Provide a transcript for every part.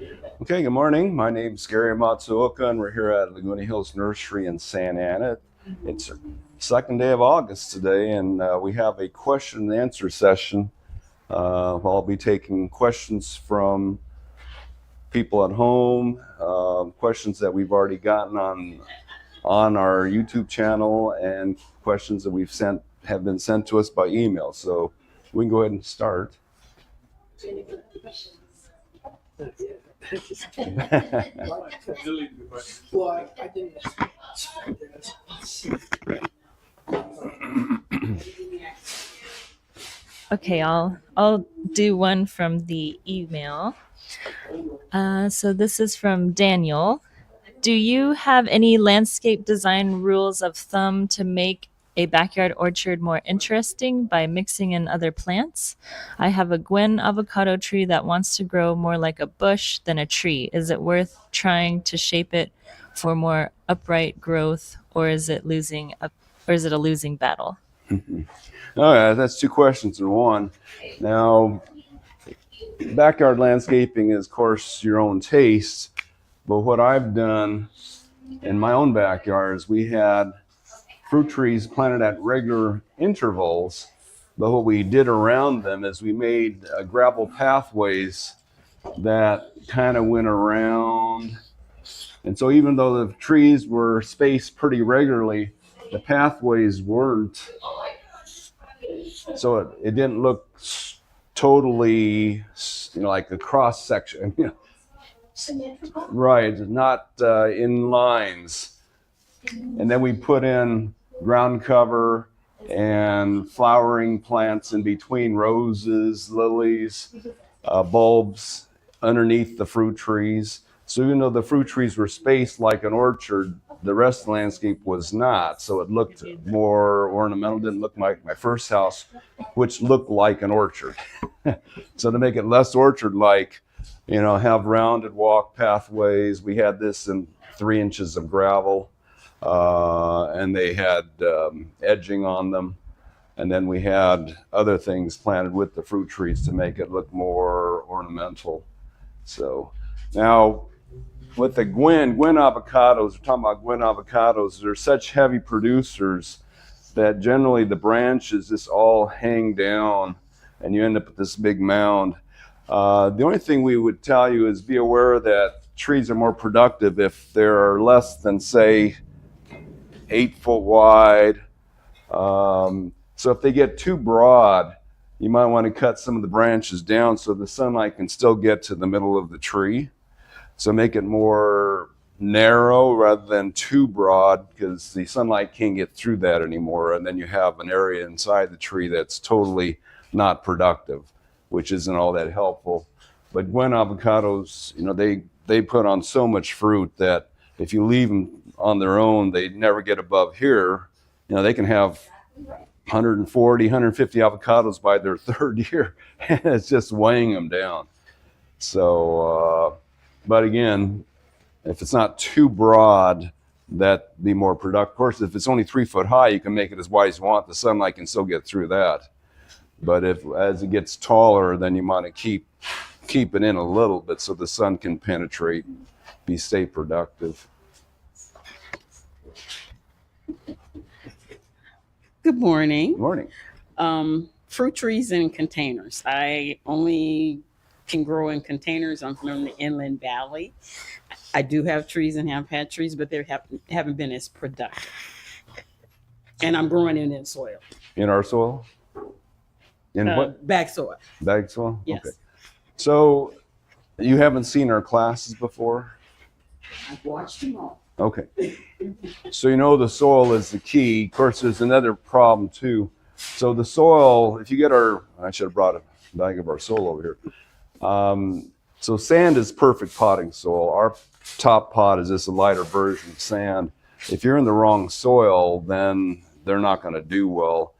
Okay, good morning. My name's Gary Matsuoka, and we're here at Laguna Hills Nursery in Santa Ana. It's the second day of August today, and we have a question and answer session. I'll be taking questions from people at home, questions that we've already gotten on our YouTube channel, and questions that have been sent to us by email. So we can go ahead and start. Okay, I'll do one from the email. So this is from Daniel. Do you have any landscape design rules of thumb to make a backyard orchard more interesting by mixing in other plants? I have a Gwen avocado tree that wants to grow more like a bush than a tree. Is it worth trying to shape it for more upright growth, or is it a losing battle? All right, that's two questions in one. Now, backyard landscaping is, of course, your own taste. But what I've done in my own backyard is we had fruit trees planted at regular intervals. But what we did around them is we made gravel pathways that kind of went around. And so even though the trees were spaced pretty regularly, the pathways weren't. So it didn't look totally, like a cross section. Right, not in lines. And then we put in ground cover and flowering plants in between, roses, lilies, bulbs underneath the fruit trees. So even though the fruit trees were spaced like an orchard, the rest of the landscape was not. So it looked more ornamental, didn't look like my first house, which looked like an orchard. So to make it less orchard-like, have rounded walk pathways. We had this in 3 inches of gravel, and they had edging on them. And then we had other things planted with the fruit trees to make it look more ornamental. So now with the Gwen avocados, we're talking about Gwen avocados, they're such heavy producers that generally the branches just all hang down and you end up with this big mound. The only thing we would tell you is be aware that trees are more productive if they're less than, say, 8 foot wide. So if they get too broad, you might want to cut some of the branches down so the sunlight can still get to the middle of the tree. So make it more narrow rather than too broad, because the sunlight can't get through that anymore. And then you have an area inside the tree that's totally not productive, which isn't all that helpful. But Gwen avocados, they put on so much fruit that if you leave them on their own, they never get above here. They can have 140, 150 avocados by their third year, and it's just weighing them down. So, but again, if it's not too broad, that'd be more productive. Of course, if it's only 3 foot high, you can make it as wide as you want. The sunlight can still get through that. But as it gets taller, then you want to keep it in a little bit so the sun can penetrate, stay productive. Good morning. Good morning. Fruit trees in containers. I only can grow in containers. I'm from the Inland Valley. I do have trees and have had trees, but they haven't been as productive. And I'm growing in soil. In our soil? In what? Bag soil. Bag soil? Yes. Okay. So you haven't seen our classes before? I've watched them all. Okay. So the soil is the key. Of course, there's another problem too. So the soil, if you get I should have brought a bag of our soil over here. So sand is perfect potting soil. Our top pot is just a lighter version of sand. If you're in the wrong soil, then they're not going to do well.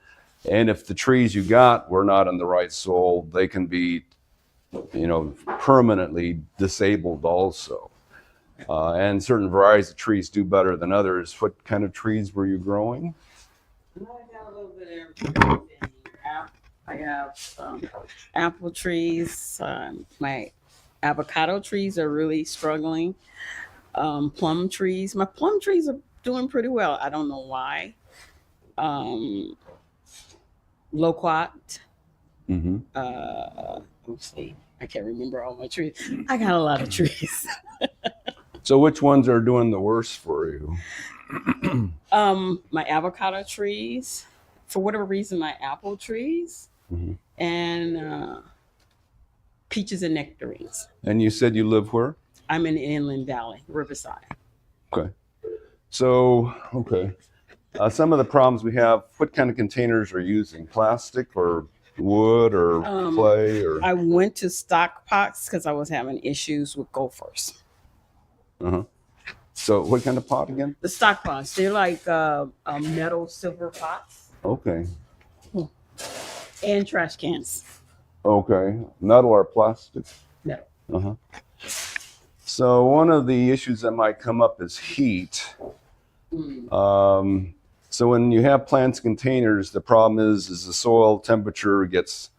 And if the trees you got were not in the right soil, they can be, permanently disabled also. And certain varieties of trees do better than others. What kind of trees were you growing? I got a little bit of everything. I have apple trees. My Avocado trees are really struggling. Plum trees, my plum trees are doing pretty well. I don't know why. Um, Loquat. Hmm. Let's see. I can't remember all my trees. I got a lot of trees. So which ones are doing the worst for you? My avocado trees, for whatever reason, my apple trees, Hmm. and peaches and nectarines. And you said you live where? I'm in the Inland Valley, Riverside. Okay. So, okay. Some of the problems we have, what kind of containers are you using? Plastic or wood or clay or? I went to stock pots because I was having issues with gophers. Uh-huh. So what kind of pot again? The stock pots, they're like metal silver pots Okay. and trash cans. Okay. Metal or plastic? Metal. Uh-huh. So one of the issues that might come up is heat. So when you have plants containers, the problem is the soil temperature gets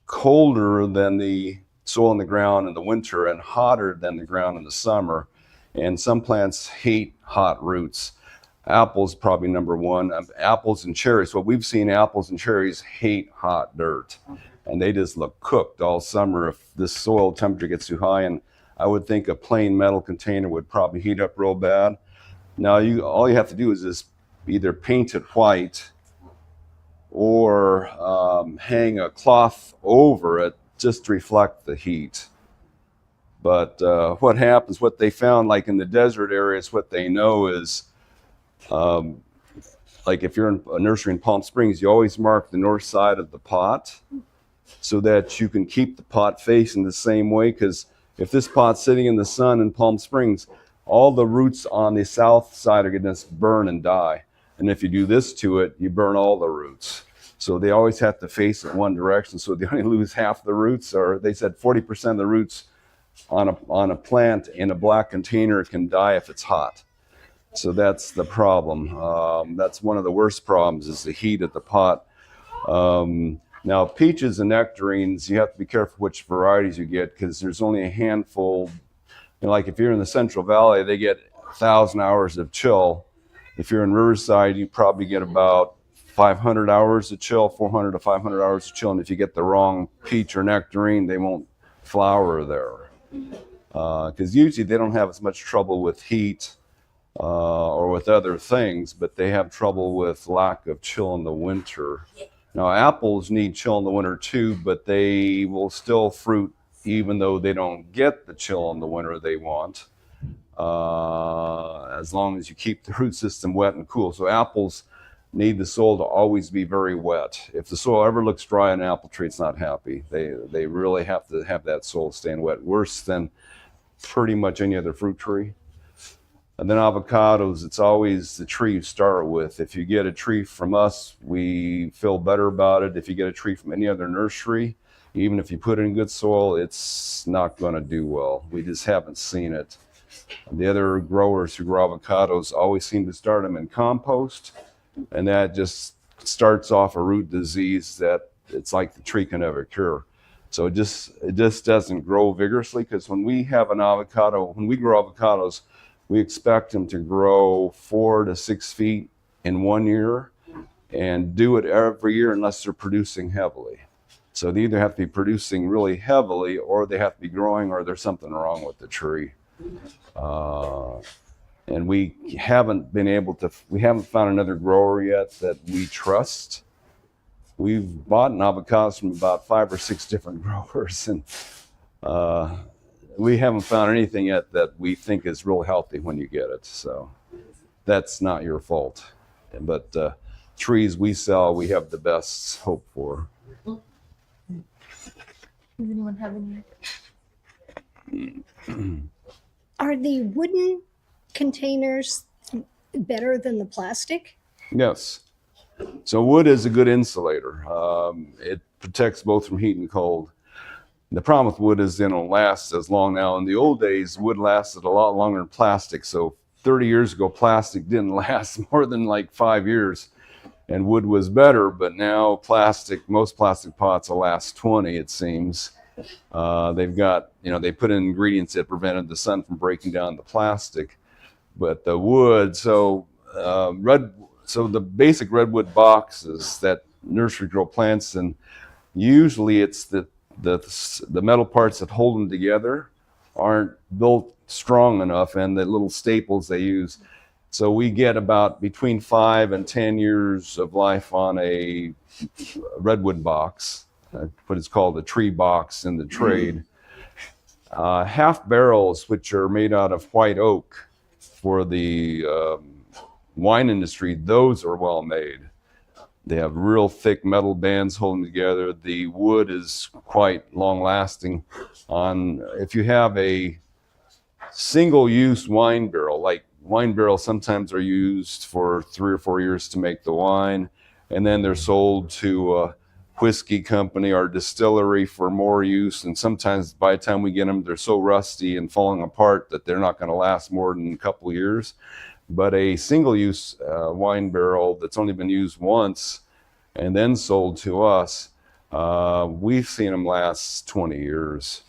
colder than the soil in the ground in the winter and hotter than the ground in the summer. And some plants hate hot roots. Apples probably number one. Apples and cherries. What we've seen, apples and cherries hate hot dirt, and they just look cooked all summer if the soil temperature gets too high. And I would think a plain metal container would probably heat up real bad. Now all you have to do is just either paint it white or hang a cloth over it just to reflect the heat. But what happens, what they found, like in the desert areas, what they know is, like if you're in a nursery in Palm Springs, you always mark the north side of the pot so that you can keep the pot facing the same way. Because if this pot's sitting in the sun in Palm Springs, all the roots on the south side are going to burn and die. And if you do this to it, you burn all the roots. So they always have to face it one direction. So they only lose half the roots, or they said 40% of the roots on a plant in a black container can die if it's hot. So that's the problem. That's one of the worst problems is the heat at the pot. Now peaches and nectarines, you have to be careful which varieties you get because there's only a handful. Like if you're in the Central Valley, they get 1,000 hours of chill. If you're in Riverside, you probably get about 500 hours of chill, 400 to 500 hours of chill. And if you get the wrong peach or nectarine, they won't flower there. Because usually they don't have as much trouble with heat or with other things, but they have trouble with lack of chill in the winter. Now apples need chill in the winter too, but they will still fruit even though they don't get the chill in the winter they want, as long as you keep the root system wet and cool. So apples need the soil to always be very wet. If the soil ever looks dry on an apple tree, it's not happy. They really have to have that soil staying wet, worse than pretty much any other fruit tree. And then avocados, it's always the tree you start with. If you get a tree from us, we feel better about it. If you get a tree from any other nursery, even if you put it in good soil, it's not going to do well. We just haven't seen it. The other growers who grow avocados always seem to start them in compost, and that just starts off a root disease that it's like the tree can never cure. So it just doesn't grow vigorously, because when we have an avocado, when we grow avocados, we expect them to grow 4 to 6 feet in 1 year and do it every year unless they're producing heavily. So they either have to be producing really heavily or they have to be growing or there's something wrong with the tree. And we haven't found another grower yet that we trust. We've bought avocados from about 5 or 6 different growers, and we haven't found anything yet that we think is real healthy when you get it. So that's not your fault. But trees we sell, we have the best hope for. Does anyone have any? Are the wooden containers better than the plastic? Yes. So wood is a good insulator. It protects both from heat and cold. The problem with wood is they don't last as long now. In the old days, wood lasted a lot longer than plastic. So 30 years ago, plastic didn't last more than like 5 years. And wood was better, but now most plastic pots will last 20, it seems. They've got, they put in ingredients that prevented the sun from breaking down the plastic. But the wood, so the basic redwood boxes that nursery grow plants in, usually it's the metal parts that hold them together aren't built strong enough, and the little staples they use. So we get about between 5 and 10 years of life on a redwood box, what is called a tree box in the trade. Half barrels, which are made out of white oak for the wine industry, those are well made. They have real thick metal bands holding together. The wood is quite long lasting. If you have a single use wine barrel, like wine barrels sometimes are used for 3 or 4 years to make the wine, and then they're sold to a whiskey company or distillery for more use. And sometimes by the time we get them, they're so rusty and falling apart that they're not going to last more than a couple of years. But a single-use wine barrel that's only been used once and then sold to us, we've seen them last 20 years.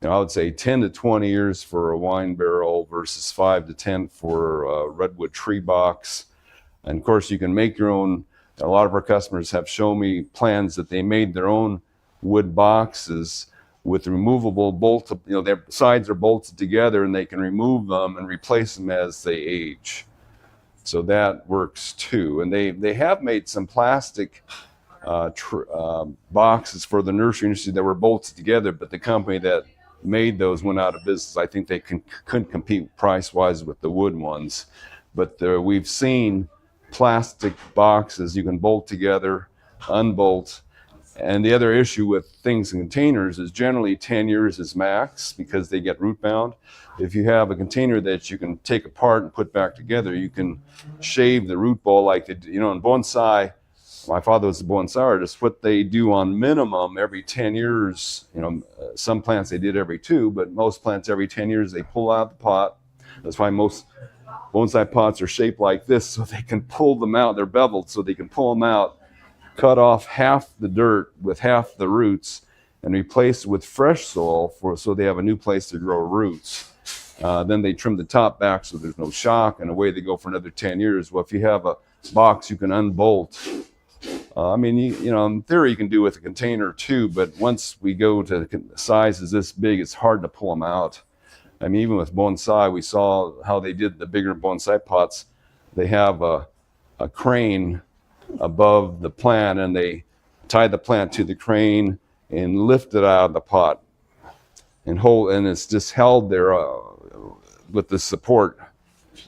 I would say 10 to 20 years for a wine barrel versus 5 to 10 for a redwood tree box. And of course, you can make your own. A lot of our customers have shown me plans that they made their own wood boxes with removable bolt. Their sides are bolted together, and they can remove them and replace them as they age. So that works too. And they have made some plastic boxes for the nursery industry that were bolted together, but the company that made those went out of business. I think they couldn't compete price-wise with the wood ones. But we've seen plastic boxes you can bolt together, unbolt. And the other issue with things in containers is generally 10 years is max because they get root bound. If you have a container that you can take apart and put back together, you can shave the root ball like in bonsai. My father was a bonsai artist. What they do on minimum every 10 years, some plants they did every 2, but most plants every 10 years they pull out the pot. That's why most bonsai pots are shaped like this, so they can pull them out. They're beveled, so they can pull them out, cut off half the dirt with half the roots, and replace it with fresh soil so they have a new place to grow roots. Then they trim the top back so there's no shock, and away they go for another 10 years. Well, if you have a box you can unbolt. In theory you can do with a container too, but once we go to sizes this big, it's hard to pull them out. Even with bonsai, we saw how they did the bigger bonsai pots. They have a crane above the plant, and they tie the plant to the crane and lift it out of the pot and it's just held there with the support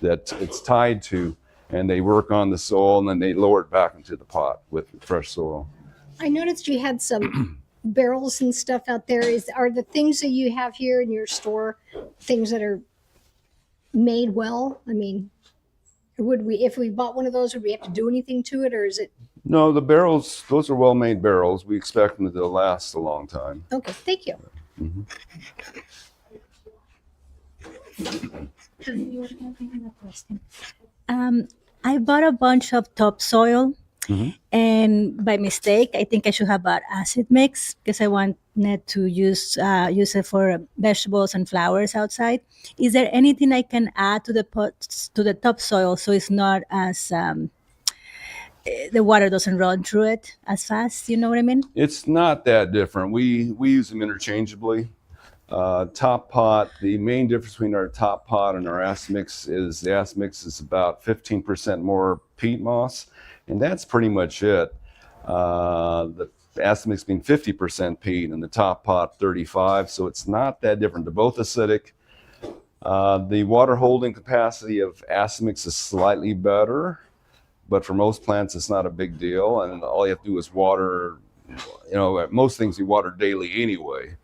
that it's tied to, and they work on the soil, and then they lower it back into the pot with fresh soil. I noticed you had some barrels and stuff out there. Are the things that you have here in your store things that are made well? If we bought one of those, would we have to do anything to it, or is it? No, the barrels, those are well-made barrels. We expect them to last a long time. Okay, thank you. Mm-hmm. I bought a bunch of topsoil, and by mistake, I think I should have bought acid mix because I wanted to use it for vegetables and flowers outside. Is there anything I can add to the pots, to the topsoil, so it's not as the water doesn't run through it as fast? You know what I mean? It's not that different. We use them interchangeably. Top pot, the main difference between our top pot and our acid mix is the acid mix is about 15% more peat moss, and that's pretty much it. The acid mix being 50% peat and the top pot 35%, so it's not that different. They're both acidic. The water holding capacity of acid mix is slightly better, but for most plants it's not a big deal, and all you have to do is water. Most things you water daily anyway.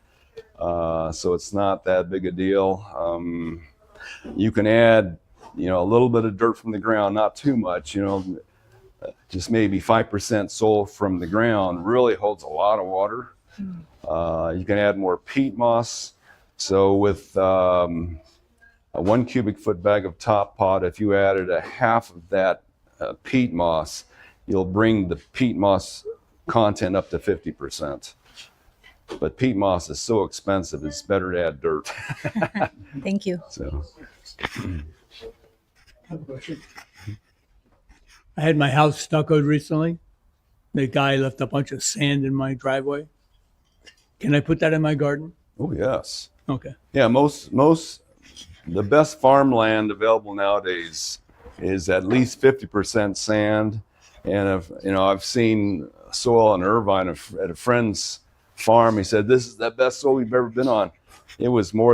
So it's not that big a deal. You can add, a little bit of dirt from the ground, not too much, just maybe 5% soil from the ground really holds a lot of water. You can add more peat moss. So with a 1 cubic foot bag of top pot, if you added a half of that peat moss, you'll bring the peat moss content up to 50%. But peat moss is so expensive; it's better to add dirt. Thank you. So, I had my house stuccoed recently. The guy left a bunch of sand in my driveway. Can I put that in my garden? oh yes, Okay. yeah. Most the best farmland available nowadays is at least 50% sand. And I've seen soil in Irvine at a friend's farm. He said, this is the best soil we've ever been on. It was like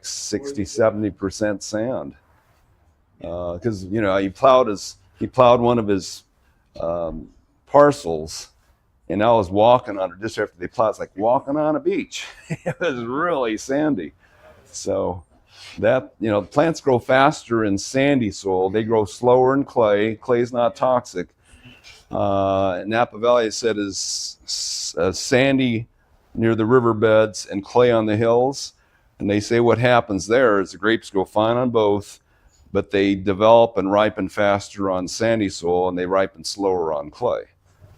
60-70% sand. Because, he plowed one of his parcels, and I was walking on it just after they plowed. It's like walking on a beach. It was really sandy. So that, plants grow faster in sandy soil. They grow slower in clay. Clay's not toxic. Napa Valley said is sandy near the riverbeds and clay on the hills. And they say what happens there is the grapes go fine on both, but they develop and ripen faster on sandy soil and they ripen slower on clay.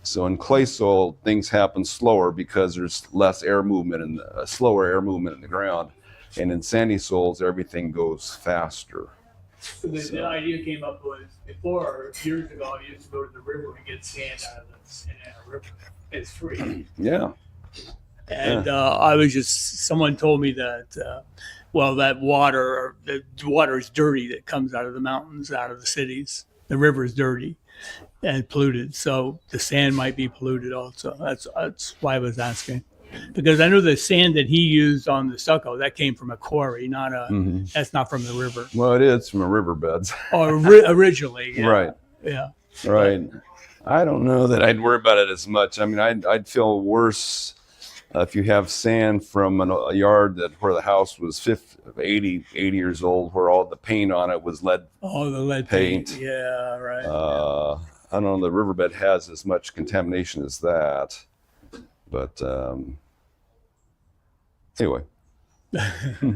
So in clay soil, things happen slower because there's less air movement and slower air movement in the ground. And in sandy soils, everything goes faster. So the idea came up was before, years ago, I used to go to the river and get sand out of the river. It's free. Yeah. And someone told me that, that water is dirty that comes out of the mountains, out of the cities. The river is dirty and polluted. So the sand might be polluted also. That's why I was asking. Because I know the sand that he used on the stucco, that came from a quarry, that's not from the river. Well, it is from the riverbeds. Or originally. Yeah. Right. Yeah. Right. I don't know that I'd worry about it as much. I mean, I'd feel worse if you have sand from a yard where the house was 80 years old, where all the paint on it was lead. Oh, the lead paint. Yeah, right. I don't know. The riverbed has as much contamination as that. But anyway. I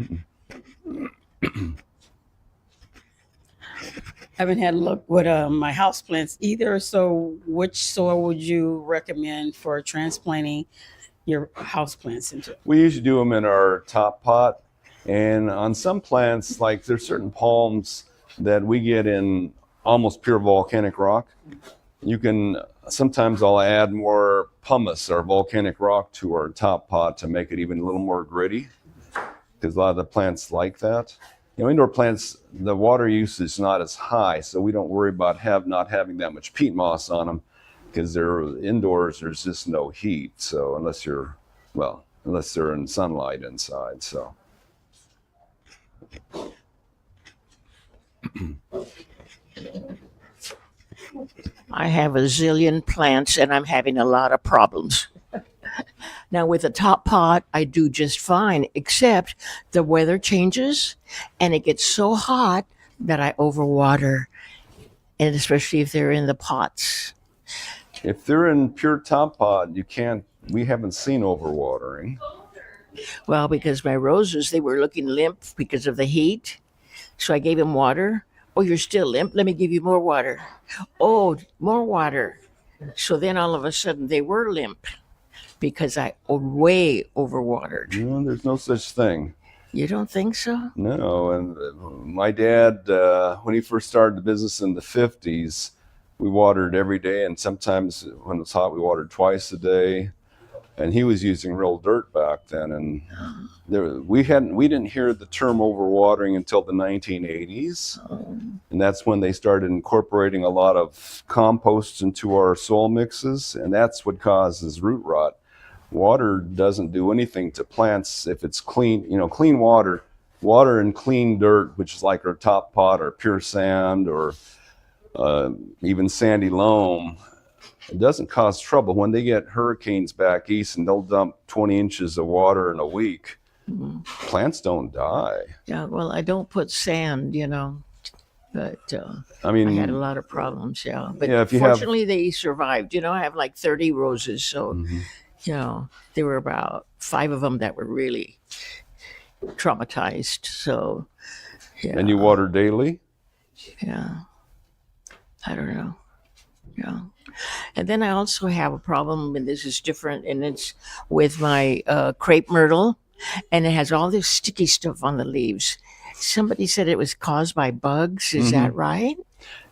haven't had a look with my houseplants either. So which soil would you recommend for transplanting your houseplants into? We usually do them in our top pot. And on some plants, like there's certain palms that we get in almost pure volcanic rock. Sometimes I'll add more pumice or volcanic rock to our top pot to make it even a little more gritty, because a lot of the plants like that. Indoor plants, the water usage is not as high, so we don't worry about not having that much peat moss on them, because they're indoors, there's just no heat. So unless they're in sunlight inside, so. I have a zillion plants and I'm having a lot of problems. Now with a top pot, I do just fine, except the weather changes and it gets so hot that I overwater, and especially if they're in the pots. If they're in pure top pot, we haven't seen overwatering. Well, because my roses, they were looking limp because of the heat. So I gave them water. Oh, you're still limp? Let me give you more water. Oh, more water. So then all of a sudden they were limp because I way overwatered. No, there's no such thing. You don't think so? No, and my dad, when he first started the business in the 50s, we watered every day, and sometimes when it was hot, we watered twice a day. And he was using real dirt back then, and we didn't hear the term overwatering until the 1980s, and that's when they started incorporating a lot of compost into our soil mixes, and that's what causes root rot. Water doesn't do anything to plants if it's clean. Clean water and clean dirt, which is like our top pot or pure sand or even sandy loam. It doesn't cause trouble. When they get hurricanes back east and they'll dump 20 inches of water in a week, plants don't die. Yeah, well, I don't put sand, but I mean, I had a lot of problems, yeah. But yeah, fortunately, they survived. I have like 30 roses, so, there were about 5 of them that were really traumatized, so, yeah. And you water daily? Yeah. I don't know. Yeah. And then I also have a problem, and this is different, and it's with my crepe myrtle, and it has all this sticky stuff on the leaves. Somebody said it was caused by bugs. Is that right?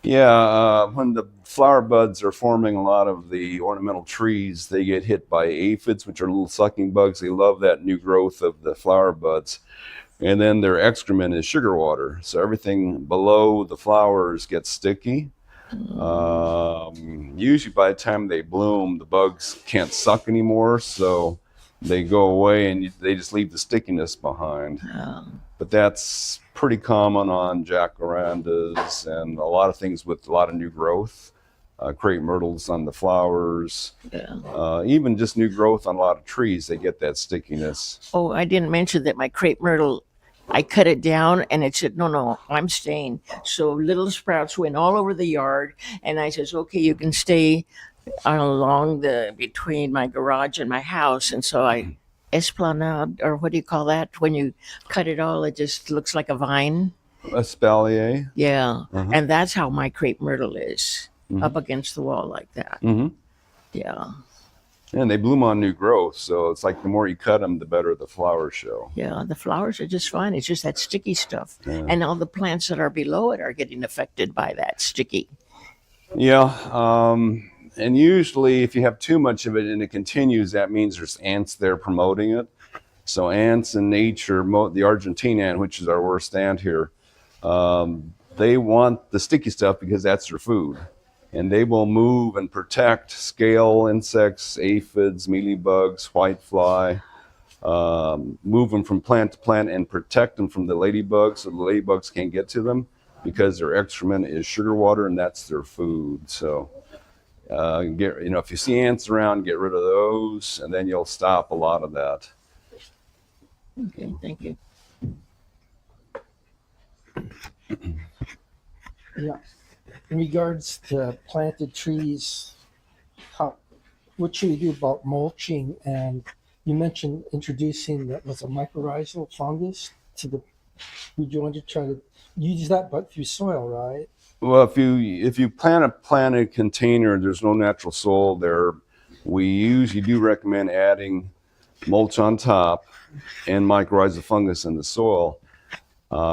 Yeah, when the flower buds are forming a lot of the ornamental trees, they get hit by aphids, which are little sucking bugs. They love that new growth of the flower buds. And then their excrement is sugar water. So everything below the flowers gets sticky. Usually by the time they bloom, the bugs can't suck anymore. So they go away and they just leave the stickiness behind. But that's pretty common on jacarandas and a lot of things with a lot of new growth. Crepe myrtles on the flowers, even just new growth on a lot of trees, they get that stickiness. Oh, I didn't mention that my crepe myrtle, I cut it down and it said, no, I'm staying. So little sprouts went all over the yard. And I says, okay, you can stay along between my garage and my house. And so I esplanade, or what do you call that? When you cut it all, it just looks like a vine. Espalier. Yeah. And that's how my crepe myrtle is, up against the wall like that. Yeah. And they bloom on new growth. So it's like the more you cut them, the better the flowers show. Yeah, the flowers are just fine. It's just that sticky stuff. And all the plants that are below it are getting affected by that sticky. Yeah. And usually if you have too much of it and it continues, that means there's ants there promoting it. So ants in nature, the Argentine ant, which is our worst ant here, they want the sticky stuff because that's their food. And they will move and protect scale insects, aphids, mealybugs, whitefly, move them from plant to plant and protect them from the ladybugs so the ladybugs can't get to them because their excrement is sugar water and that's their food. So, if you see ants around, get rid of those and then you'll stop a lot of that. Okay, thank you. Yeah. In regards to planted trees, what should we do about mulching? And you mentioned introducing that was a mycorrhizal fungus to the. Would you want to try to use that, but through soil, right? Well, if you plant a planted container, there's no natural soil there. We usually do recommend adding mulch on top and mycorrhizal fungus in the soil.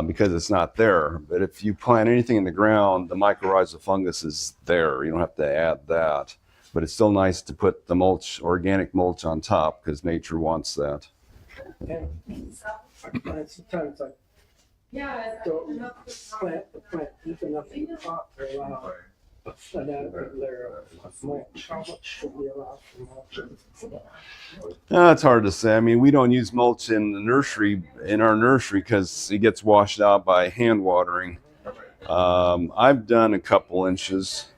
Because it's not there. But if you plant anything in the ground, the mycorrhizal fungus is there. You don't have to add that. But it's still nice to put the mulch, organic mulch on top because nature wants that. And sometimes I don't plant the plant deep enough in the pot to allow an adequate layer of mulch. How much should we allow for mulching? It's hard to say. I mean, we don't use mulch in our nursery, because it gets washed out by hand watering. I've done a couple inches.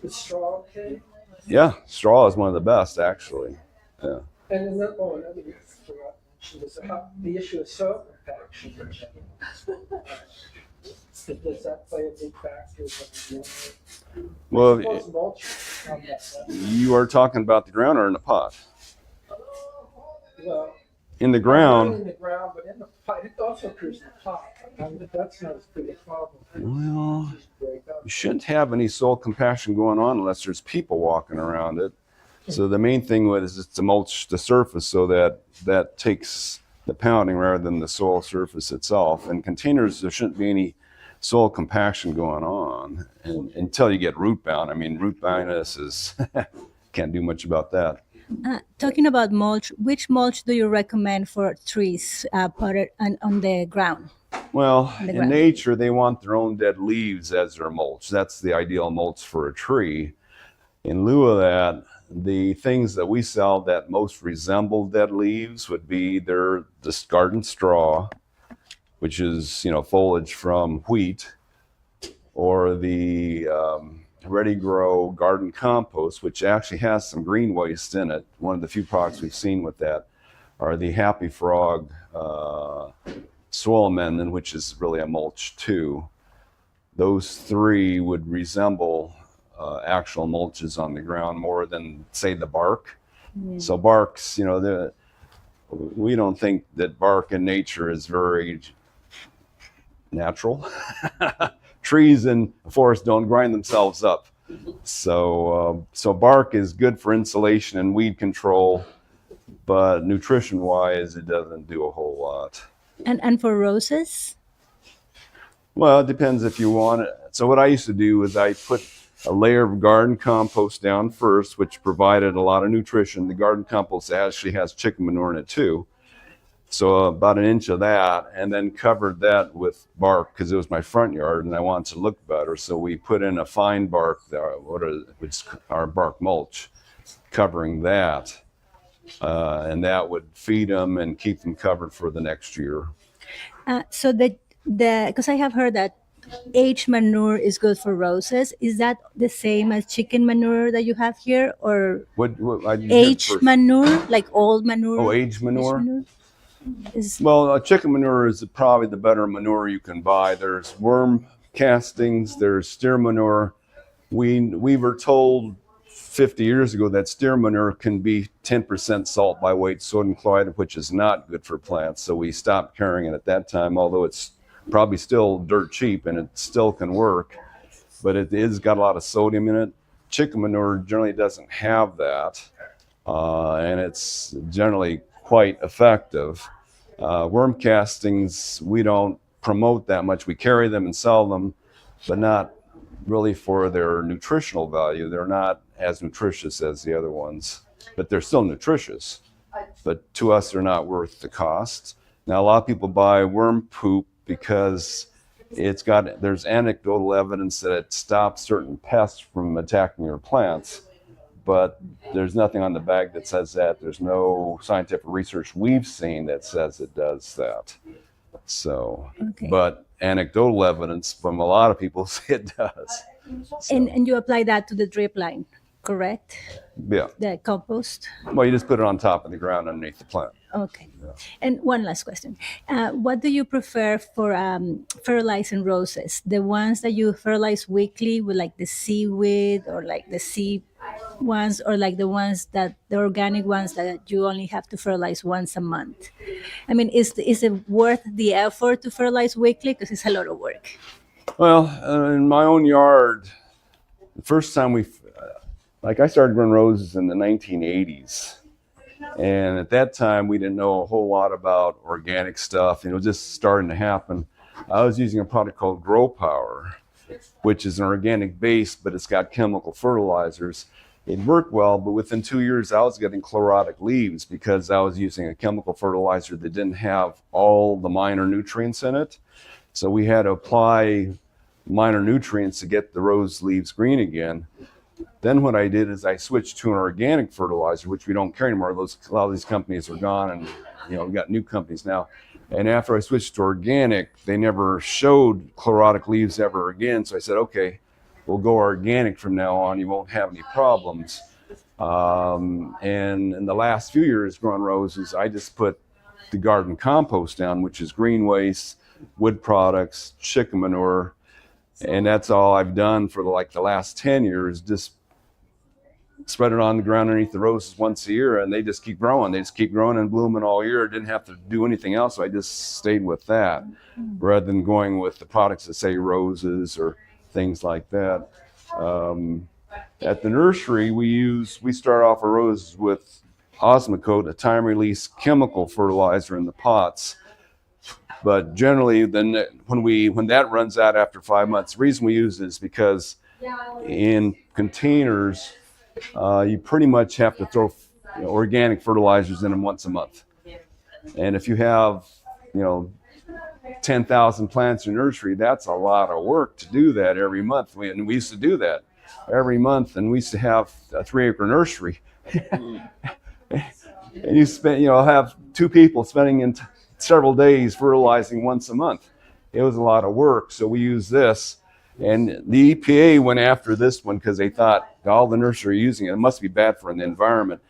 Is straw okay? Yeah, straw is one of the best, actually. Yeah. And another thing I forgot to mention is the issue of soil compaction. Does that play a big factor? Well, Mulch, you are talking about the ground or in the pot? well, In the not ground. in the ground, but in the pot. It also occurs in the pot. That's not as big a problem. Well, Just break up. you shouldn't have any soil compaction going on unless there's people walking around it. So the main thing is to mulch the surface so that takes the pounding rather than the soil surface itself. In containers, there shouldn't be any soil compaction going on until you get root bound. I mean, root boundness is can't do much about that. Talking about mulch, which mulch do you recommend for trees potted on the ground? Well, On the in ground. nature, they want their own dead leaves as their mulch. That's the ideal mulch for a tree. In lieu of that, the things that we sell that most resemble dead leaves would be their discarded straw, which is foliage from wheat, or the ready grow garden compost, which actually has some green waste in it. One of the few products we've seen with that are the Happy Frog soil amendment, which is really a mulch too. Those three would resemble actual mulches on the ground more than, say, the bark. So barks, we don't think that bark in nature is very natural. Trees in a forest don't grind themselves up So bark is good for insulation and weed control, but nutrition-wise, it doesn't do a whole lot. And for roses? Well, it depends if you want it. So what I used to do is I put a layer of garden compost down first, which provided a lot of nutrition. The garden compost actually has chicken manure in it too. So about an inch of that, and then covered that with bark because it was my front yard and I wanted to look better. So we put in a fine bark, which is our bark mulch, covering that. And that would feed them and keep them covered for the next year. So the because I have heard that aged manure is good for roses. Is that the same as chicken manure that you have here, or What I did aged first- manure, like old manure? Oh, aged manure? Is Well, chicken manure is probably the better manure you can buy. There's worm castings, there's steer manure. We were told 50 years ago that steer manure can be 10% salt by weight sodium chloride, which is not good for plants. So we stopped carrying it at that time, although it's probably still dirt cheap and it still can work, but it is got a lot of sodium in it. Chicken manure generally doesn't have that, and it's generally quite effective. Worm castings, we don't promote that much. We carry them and sell them, but not really for their nutritional value. They're not as nutritious as the other ones, but they're still nutritious. But to us, they're not worth the cost. Now, a lot of people buy worm poop because there's anecdotal evidence that it stops certain pests from attacking your plants, but there's nothing on the bag that says that. There's no scientific research we've seen that says it does that. So, okay. but anecdotal evidence from a lot of people say it does. So, and you apply that to the drip line, correct? yeah. The compost. Well, you just put it on top of the ground underneath the plant. Okay. And one last question. What do you prefer for fertilizing roses? The ones that you fertilize weekly with like the seaweed or like the sea ones, or like the organic ones that you only have to fertilize once a month? I mean, is it worth the effort to fertilize weekly? Because it's a lot of work. Well, in my own yard, the first time I started growing roses in the 1980s. And at that time, we didn't know a whole lot about organic stuff. It was just starting to happen. I was using a product called Grow Power, which is an organic base, but it's got chemical fertilizers. It worked well, but within 2 years, I was getting chlorotic leaves because I was using a chemical fertilizer that didn't have all the minor nutrients in it. So we had to apply minor nutrients to get the rose leaves green again. Then what I did is I switched to an organic fertilizer, which we don't carry anymore. A lot of these companies are gone, and we got new companies now. And after I switched to organic, they never showed chlorotic leaves ever again. So I said, okay, we'll go organic from now on. You won't have any problems. And in the last few years growing roses, I just put the garden compost down, which is green waste, wood products, chicken manure. And that's all I've done for the last 10 years, just spread it on the ground underneath the roses once a year, and they just keep growing. They just keep growing and blooming all year. Didn't have to do anything else, so I just stayed with that rather than going with the products that say roses or things like that. At the nursery, we start off our roses with Osmocote, a time-release chemical fertilizer in the pots. But generally, then when that runs out after 5 months, the reason we use it is because in containers, you pretty much have to throw organic fertilizers in them once a month. And if you have 10,000 plants in your nursery, that's a lot of work to do that every month. We used to do that every month, and we used to have a 3-acre nursery. And you have 2 people spending several days fertilizing once a month. It was a lot of work, so we use this. And the EPA went after this one because they thought all the nurseries are using it. It must be bad for the environment.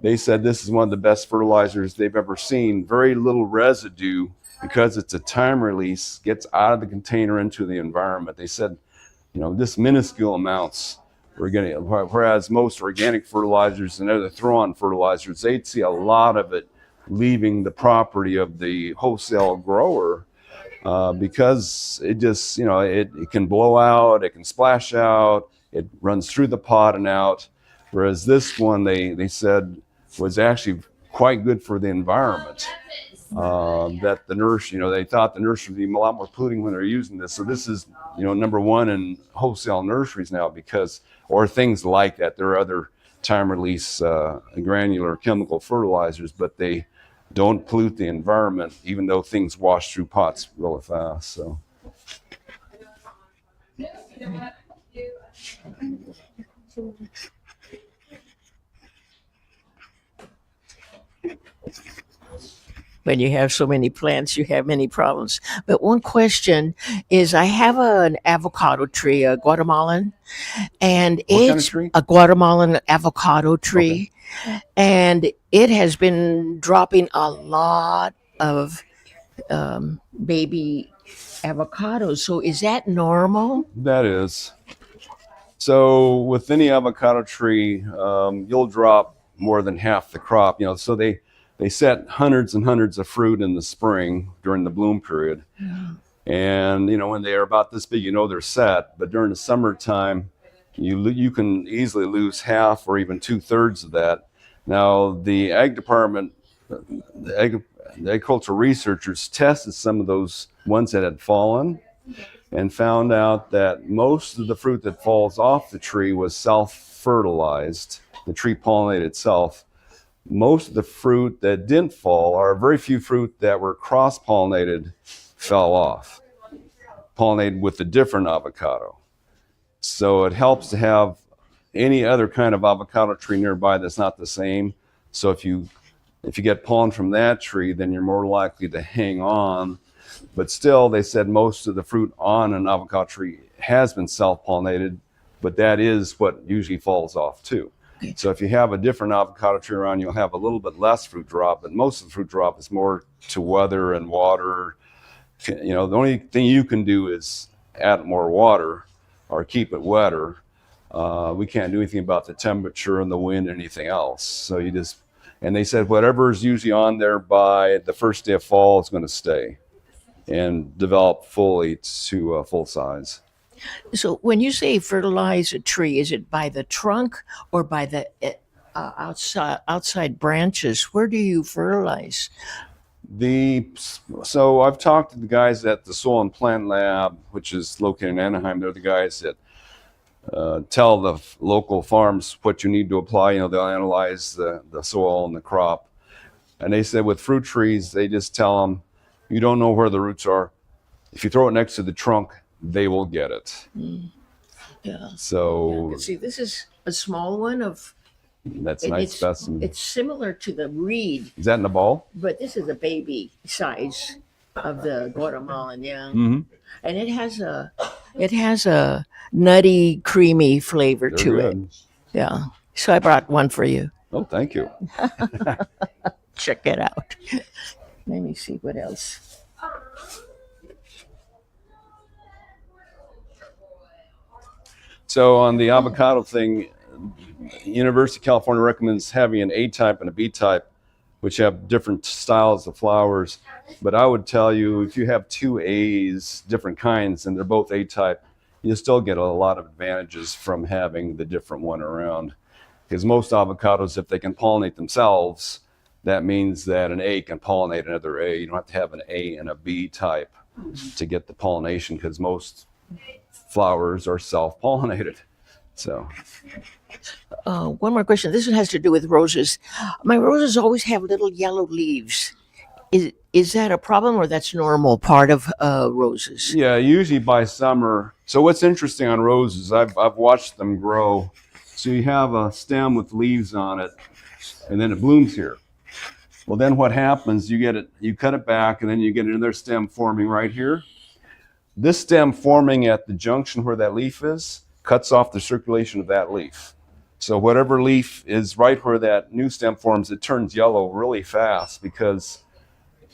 They said this is one of the best fertilizers they've ever seen. Very little residue, because it's a time release, gets out of the container into the environment. They said, just minuscule amounts we're getting, whereas most organic fertilizers and other throw-on fertilizers, they'd see a lot of it leaving the property of the wholesale grower because it just, it can blow out, it can splash out, It runs through the pot and out. Whereas this one, they said was actually quite good for the environment. That the nurse, they thought the nursery would be a lot more polluting when they're using this. So this is, number one in wholesale nurseries now or things like that. There are other time release granular chemical fertilizers, but they don't pollute the environment, even though things wash through pots really fast. So. When you have so many plants, you have many problems. But one question is, I have an avocado tree, a Guatemalan, and What kind of it's tree? a Guatemalan avocado tree, and it has been dropping a lot of baby avocados. So is that normal? That is. So with any avocado tree, you'll drop more than half the crop. So they set hundreds and hundreds of fruit in the spring during the bloom period. And, when they are about this big, they're set. But during the summertime, you can easily lose half or even 2/3 of that. Now, the ag department, the agricultural researchers tested some of those ones that had fallen and found out that most of the fruit that falls off the tree was self-fertilized, the tree pollinated itself. Most of the fruit that didn't fall, or very few fruit that were cross-pollinated, fell off, pollinated with a different avocado. So it helps to have any other kind of avocado tree nearby that's not the same. So if you get pollen from that tree, then you're more likely to hang on. But still, they said most of the fruit on an avocado tree has been self-pollinated, but that is what usually falls off too. So if you have a different avocado tree around, you'll have a little bit less fruit drop, but most of the fruit drop is more to weather and water. The only thing you can do is add more water or keep it wetter. We can't do anything about the temperature and the wind or anything else. So and they said whatever is usually on there by the first day of fall is going to stay and develop fully to full size. So when you say fertilize a tree, is it by the trunk or by the outside branches? Where do you fertilize? So I've talked to the guys at the Soil and Plant Lab, which is located in Anaheim. They're the guys that tell the local farms what you need to apply. They'll analyze the soil and the crop. And they said with fruit trees, they just tell them, you don't know where the roots are. If you throw it next to the trunk, they will get it. Yeah. So See, this is a small one that's a nice specimen. It's similar to the reed, Is that in the ball? but this is a baby size of the Guatemalan, yeah. Mm-hmm. And it has a nutty, creamy flavor to it. Yeah. So I brought one for you. Oh, thank you. Check it out. Let me see what else. So on the avocado thing, University of California recommends having an A type and a B type, which have different styles of flowers. But I would tell you, if you have two A's, different kinds, and they're both A type, you still get a lot of advantages from having the different one around. Because most avocados, if they can pollinate themselves, that means that an A can pollinate another A. You don't have to have an A and a B type to get the pollination, because most flowers are self-pollinated. So one more question. This one has to do with roses. My roses always have little yellow leaves. Is that a problem, or that's normal part of roses? yeah, usually by summer. So what's interesting on roses, I've watched them grow. So you have a stem with leaves on it, and then it blooms here. Well, then what happens, you cut it back, and then you get another stem forming right here. This stem forming at the junction where that leaf is cuts off the circulation of that leaf. So whatever leaf is right where that new stem forms, it turns yellow really fast because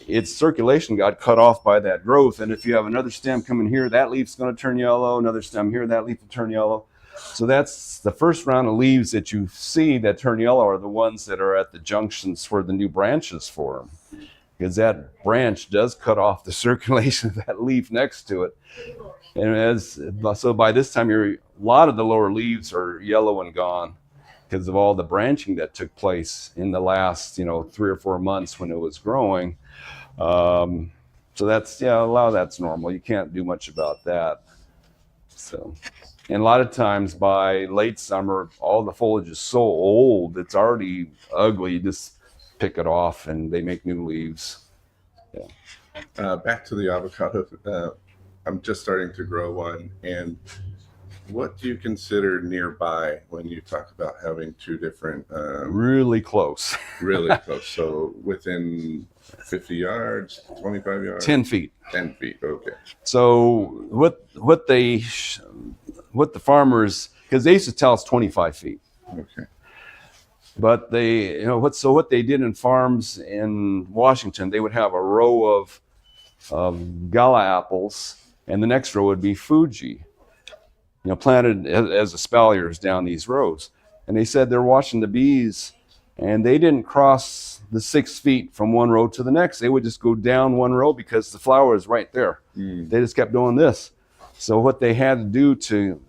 its circulation got cut off by that growth. And if you have another stem coming here, that leaf's going to turn yellow. Another stem here, that leaf will turn yellow. So that's the first round of leaves that you see that turn yellow are the ones that are at the junctions where the new branches form, because that branch does cut off the circulation of that leaf next to it. And so by this time, you're lot of the lower leaves are yellow and gone because of all the branching that took place in the last, 3 or 4 months when it was growing. So that's, a lot of that's normal. You can't do much about that. So, and a lot of times by late summer, all the foliage is so old, it's already ugly. You just pick it off and they make new leaves. Back to the avocado. I'm just starting to grow one. And what do you consider nearby when you talk about having two different? Really close. Really close. So within 50 yards, 25 yards? 10 feet. 10 feet, okay. So what the farmers, because they used to tell us 25 feet. Okay. But they, what they did in farms in Washington, they would have a row of Gala apples, and the next row would be Fuji, planted as espaliers down these rows. And they said they're watching the bees, and they didn't cross the 6 feet from one row to the next. They would just go down one row because the flower is right there. They just kept doing this. So what they had to do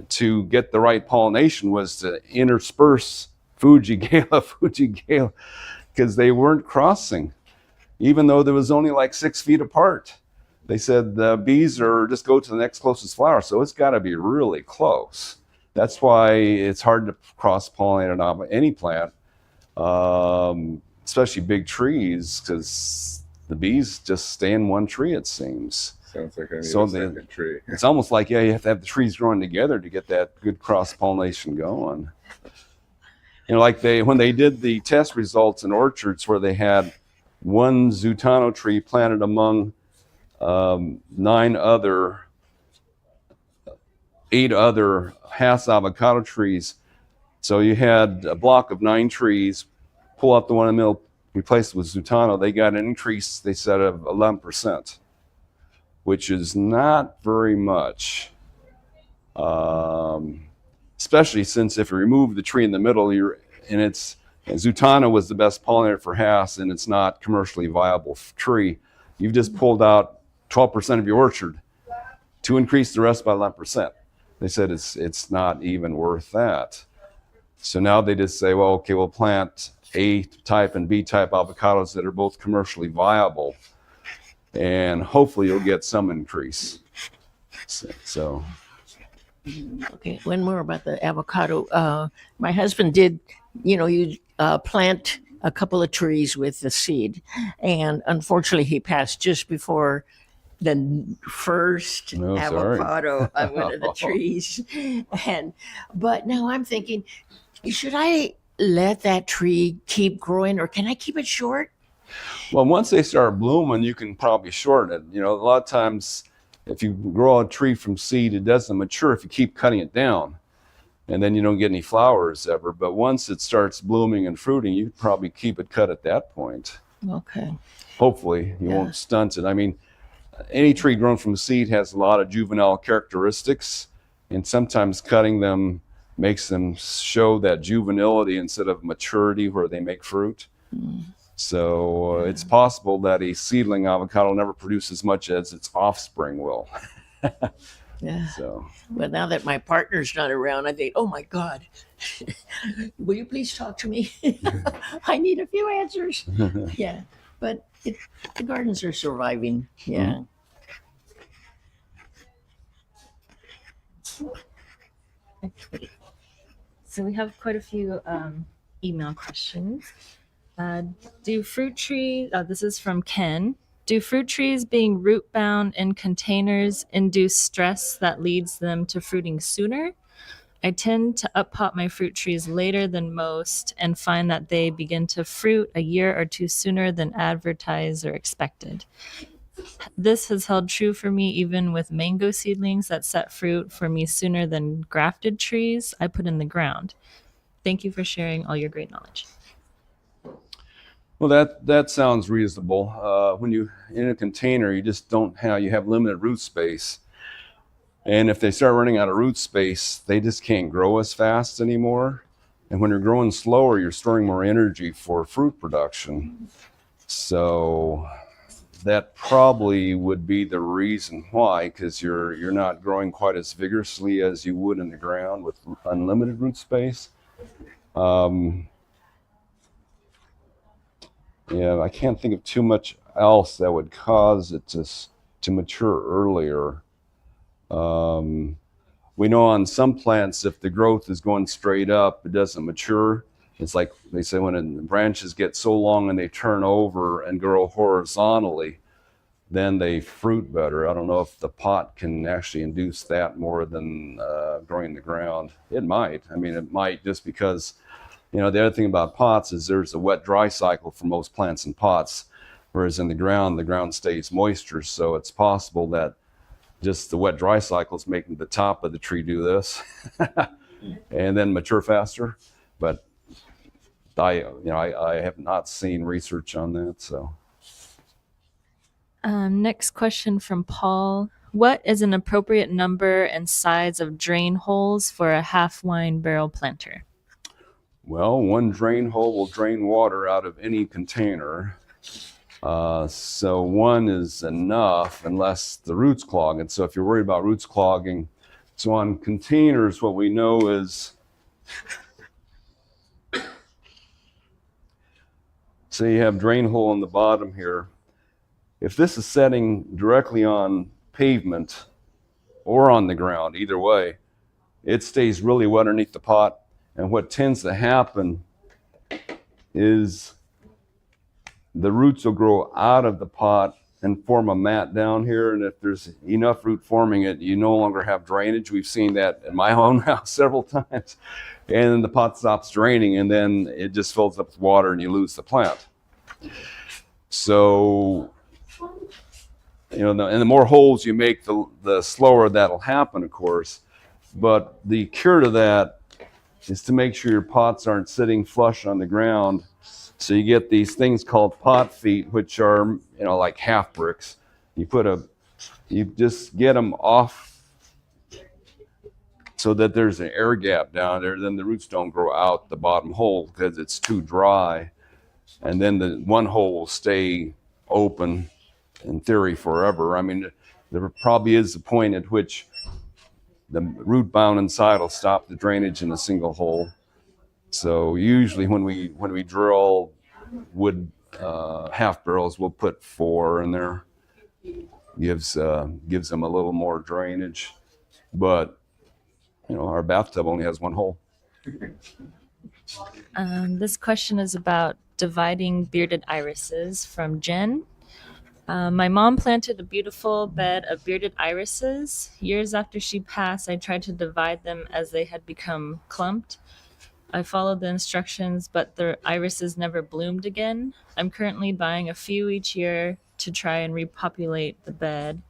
to get the right pollination was to intersperse Fuji Gala, because they weren't crossing, even though there was only like 6 feet apart. They said the bees are just go to the next closest flower, so it's got to be really close. That's why it's hard to cross-pollinate any plant, especially big trees, because the bees just stay in one tree, it seems. Sounds like I need a second tree. It's almost like, you have to have the trees growing together to get that good cross-pollination going. Like when they did the test results in orchards where they had one Zutano tree planted among 8 other Hass avocado trees. So you had a block of 9 trees, pull out the one in the middle, replace it with Zutano. They got an increase, they said, of 11%, which is not very much. Especially since if you remove the tree in the middle, Zutano was the best pollinator for Hass, and it's not commercially viable tree. You've just pulled out 12% of your orchard to increase the rest by 11%. They said it's not even worth that. So now they just say, well, okay, we'll plant A type and B type avocados that are both commercially viable, and hopefully you'll get some increase. So. Okay, one more about the avocado. My husband did, you plant a couple of trees with the seed, and unfortunately he passed just before the first avocado on one of the trees. But now I'm thinking, should I let that tree keep growing, or can I keep it short? Well, once they start blooming, you can probably shorten it. A lot of times, if you grow a tree from seed, it doesn't mature if you keep cutting it down, and then you don't get any flowers ever. But once it starts blooming and fruiting, you can probably keep it cut at that point. Okay. Hopefully, you won't stunt it. I mean, any tree grown from seed has a lot of juvenile characteristics, and sometimes cutting them makes them show that juvenility instead of maturity where they make fruit. So it's possible that a seedling avocado never produce as much as its offspring will. Yeah. So. Well, now that my partner's not around, I think, oh my God, will you please talk to me? I need a few answers. Yeah, but the gardens are surviving. Yeah. Okay. So we have quite a few email questions. Do fruit trees, this is from Ken, do fruit trees being root bound in containers induce stress that leads them to fruiting sooner? I tend to up pot my fruit trees later than most and find that they begin to fruit a year or two sooner than advertised or expected. This has held true for me even with mango seedlings that set fruit for me sooner than grafted trees I put in the ground. Thank you for sharing all your great knowledge. Well, that sounds reasonable. When you in a container, you have limited root space, and if they start running out of root space, they just can't grow as fast anymore. And when you're growing slower, you're storing more energy for fruit production. So that probably would be the reason why, because you're not growing quite as vigorously as you would in the ground with unlimited root space. Yeah, I can't think of too much else that would cause it to mature earlier. We know on some plants, if the growth is going straight up, it doesn't mature. It's like they say when the branches get so long and they turn over and grow horizontally, then they fruit better. I don't know if the pot can actually induce that more than growing the ground. It might. I mean, it might, just because, the other thing about pots is there's a wet-dry cycle for most plants in pots, whereas in the ground stays moisture. So it's possible that just the wet-dry cycle is making the top of the tree do this and then mature faster. But I have not seen research on that. So Next question from Paul. What is an appropriate number and size of drain holes for a half wine barrel planter? well, one drain hole will drain water out of any container. So one is enough unless the roots clog. And so if you're worried about roots clogging, so on containers, what we know is, so you have drain hole in the bottom here. If this is setting directly on pavement or on the ground, either way, it stays really wet underneath the pot. And what tends to happen is the roots will grow out of the pot and form a mat down here. And if there's enough root forming it, you no longer have drainage. We've seen that in my own house several times. And then the pot stops draining, and then it just fills up with water and you lose the plant. So, and the more holes you make, the slower that'll happen, of course. But the cure to that is to make sure your pots aren't sitting flush on the ground. So you get these things called pot feet, which are, like half bricks. You just get them off so that there's an air gap down there. Then the roots don't grow out the bottom hole because it's too dry. And then the one hole will stay open, in theory, forever. I mean, there probably is a point at which the root bound inside will stop the drainage in a single hole. So usually when we drill wood half barrels, we'll put 4 in there. Gives them a little more drainage. But our bathtub only has one hole. This question is about dividing bearded irises from Jen. My mom planted a beautiful bed of bearded irises. Years after she passed, I tried to divide them as they had become clumped. I followed the instructions, but the irises never bloomed again. I'm currently buying a few each year to try and repopulate the bed.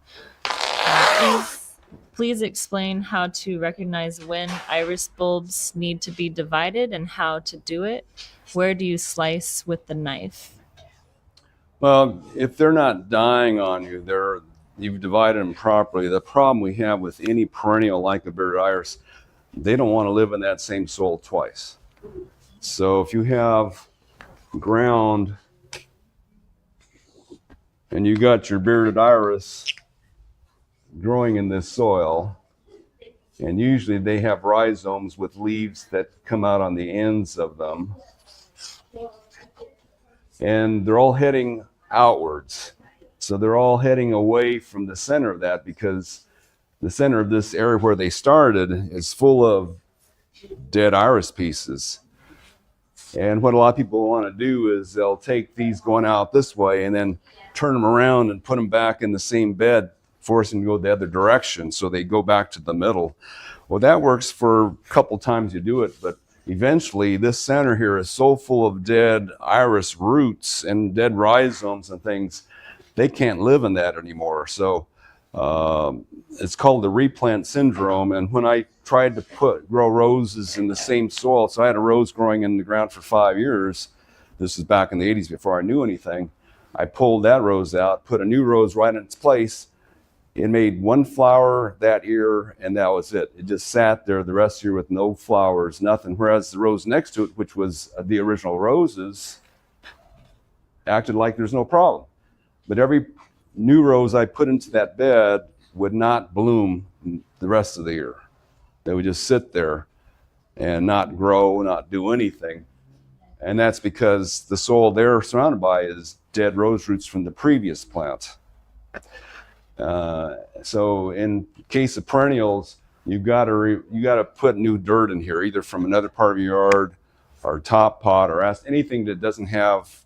Please explain how to recognize when iris bulbs need to be divided and how to do it. Where do you slice with the knife? Well, if they're not dying on you, you've divided them properly. The problem we have with any perennial like a bearded iris, they don't want to live in that same soil twice. So if you have ground and you got your bearded iris growing in this soil, and usually they have rhizomes with leaves that come out on the ends of them, and they're all heading outwards. So they're all heading away from the center of that, because the center of this area where they started is full of dead iris pieces. And what a lot of people want to do is they'll take these going out this way and then turn them around and put them back in the same bed, force them to go the other direction so they go back to the middle. Well, that works for a couple times you do it, but eventually this center here is so full of dead iris roots and dead rhizomes and things, they can't live in that anymore. So it's called the replant syndrome. And when I tried to grow roses in the same soil, so I had a rose growing in the ground for 5 years. This is back in the 80s before I knew anything. I pulled that rose out, put a new rose right in its place. It made one flower that year, and that was it. It just sat there the rest of the year with no flowers, nothing. Whereas the rose next to it, which was the original roses, acted like there's no problem. But every new rows I put into that bed would not bloom the rest of the year. They would just sit there and not grow, not do anything. And that's because the soil they're surrounded by is dead rose roots from the previous plant. So in case of perennials, you got to put new dirt in here, either from another part of your yard, or top pot, or anything that doesn't have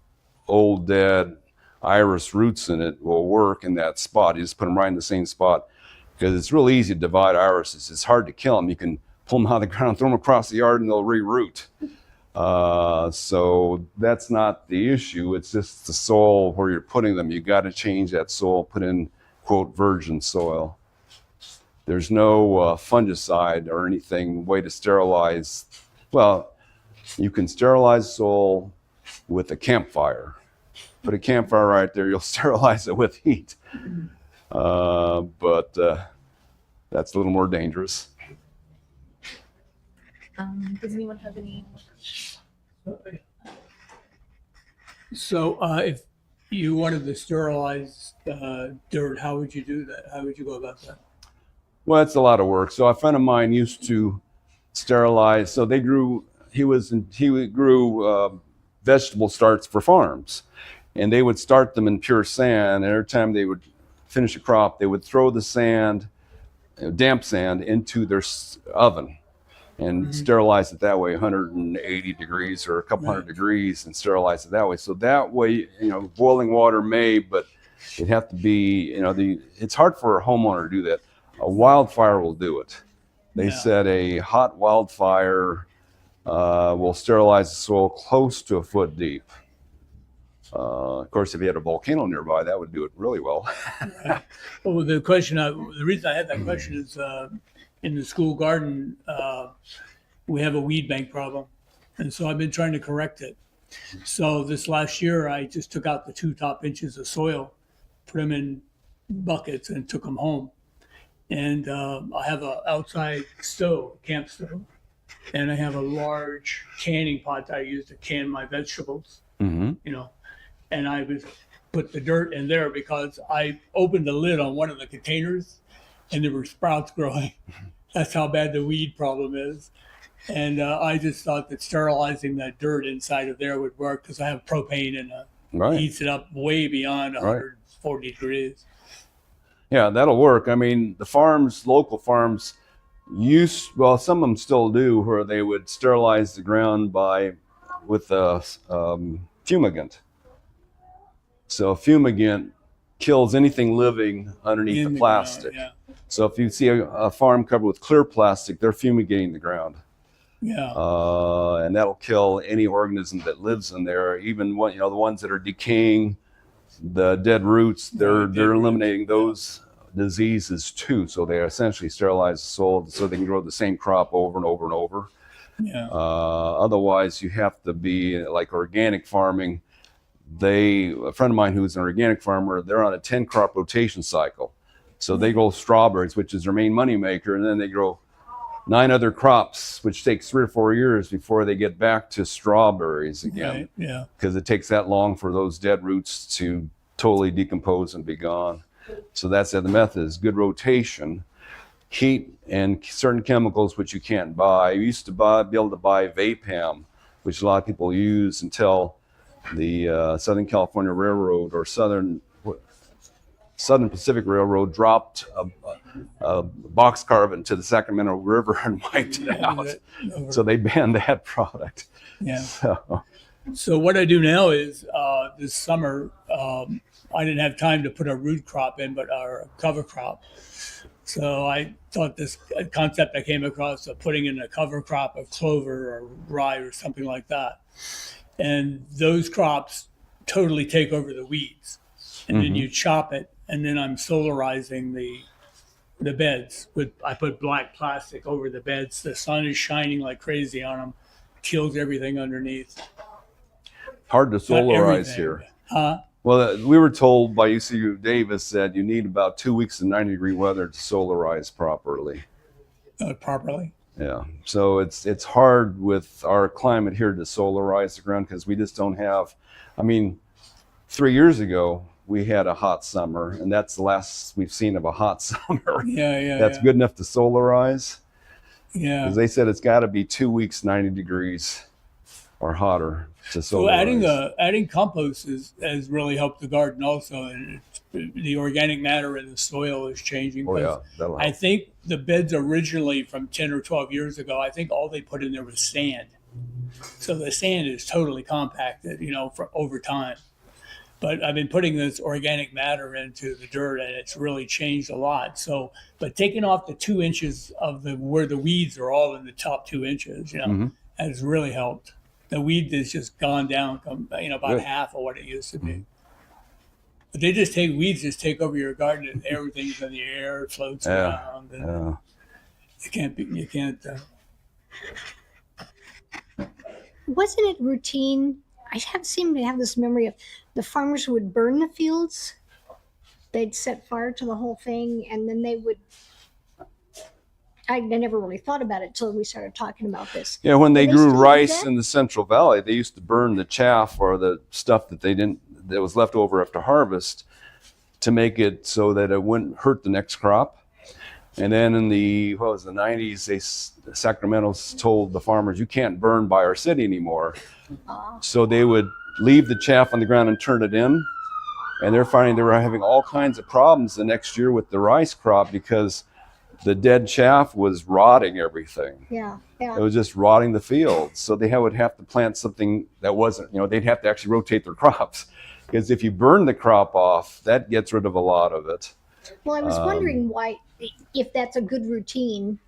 old dead iris roots in it will work in that spot. You just put them right in the same spot, because it's real easy to divide irises. It's hard to kill them. You can pull them out of the ground, throw them across the yard, and they'll reroot. So that's not the issue. It's just the soil where you're putting them. You got to change that soil, put in, quote, virgin soil. There's no fungicide or anything, way to sterilize. Well, you can sterilize soil with a campfire. Put a campfire right there, you'll sterilize it with heat. But that's a little more dangerous. Does anyone have any? So if you wanted to sterilize dirt, how would you do that? How would you go about that? Well, it's a lot of work. So a friend of mine used to sterilize. So he grew vegetable starts for farms, and they would start them in pure sand. And every time they would finish a crop, they would throw the sand, damp sand, into their oven and sterilize it that way, 180 degrees or a couple hundred degrees, and sterilize it that way. So that way, boiling water may, but it'd have to be, it's hard for a homeowner to do that. A wildfire will do it. They said a hot wildfire will sterilize the soil close to a foot deep. Of course, if you had a volcano nearby, that would do it really well. Well, the reason I had that question is in the school garden, we have a weed bank problem. And so I've been trying to correct it. So this last year, I just took out the 2 top inches of soil, put them in buckets, and took them home. And I have an outside stove, camp stove, and I have a large canning pot that I use to can my vegetables, and I would put the dirt in there because I opened the lid on one of the containers and there were sprouts growing. That's how bad the weed problem is. And I just thought that sterilizing that dirt inside of there would work because I have propane and heats it up way beyond 140 degrees. Yeah, that'll work. I mean, the farms, local farms, some of them still do, where they would sterilize the ground with a fumigant. So a fumigant kills anything living underneath the plastic. Ground, So if you see a farm covered with clear plastic, they're fumigating the ground. And that'll kill any organism that lives in there, even the ones that are decaying, the dead roots. They're eliminating those diseases too. So they essentially sterilize the soil so they can grow the same crop over and over and over. Otherwise, you have to be like organic farming. A friend of mine who's an organic farmer, they're on a 10 crop rotation cycle. So they grow strawberries, which is their main money maker, and then they grow 9 other crops, which takes 3 or 4 years before they get back to strawberries again. Because it takes that long for those dead roots to totally decompose and be gone. So that's the other method, is good rotation, heat, and certain chemicals which you can't buy. You used to be able to buy Vapam, which a lot of people use until the Southern California Railroad or Southern Pacific Railroad dropped a boxcar into the Sacramento River and wiped it out. So they banned that product. So what I do now is this summer, I didn't have time to put a root crop in, but a cover crop. So I thought this concept I came across of putting in a cover crop of clover or rye or something like that. And those crops totally take over the weeds. And then you chop it, and then I'm solarizing the beds. I put black plastic over the beds. The sun is shining like crazy on them, kills everything underneath. Hard to solarize here. Well, we were told by UCU Davis that you need about 2 weeks of 90-degree weather to solarize properly. Yeah, so it's hard with our climate here to solarize the ground because we just don't have. I mean, 3 years ago we had a hot summer, and that's the last we've seen of a hot summer. Yeah. That's good enough to solarize. Yeah. Because they said it's got to be 2 weeks, 90 degrees or hotter to solarize. So adding compost has really helped the garden also, and the organic matter in the soil is changing. Oh yeah, that'll help. I think the beds originally from 10 or 12 years ago, I think all they put in there was sand. So the sand is totally compacted, for over time. But I've been putting this organic matter into the dirt, and it's really changed a lot. So, but taking off the 2 inches of where the weeds are all in the top 2 inches, has really helped. The weed has just gone down, about Good. half of what it used to be. But weeds just take over your garden, and everything's in the air, it floats around. And you can't. Wasn't it routine? Seem to have this memory of the farmers would burn the fields. They'd set fire to the whole thing, and then they would. I never really thought about it till we started talking about this. Yeah, when they Do grew still do rice that? in the Central Valley, they used to burn the chaff or the stuff that was left over after harvest to make it so that it wouldn't hurt the next crop. And then in the 90s, Sacramento's told the farmers, you can't burn by our city anymore. So they would leave the chaff on the ground and turn it in. And they're finding they were having all kinds of problems the next year with the rice crop because the dead chaff was rotting everything. Yeah. It was just rotting the field. So they would have to plant something that wasn't, they'd have to actually rotate their crops. Because if you burn the crop off, that gets rid of a lot of it. Well, I was wondering why, if that's a good routine,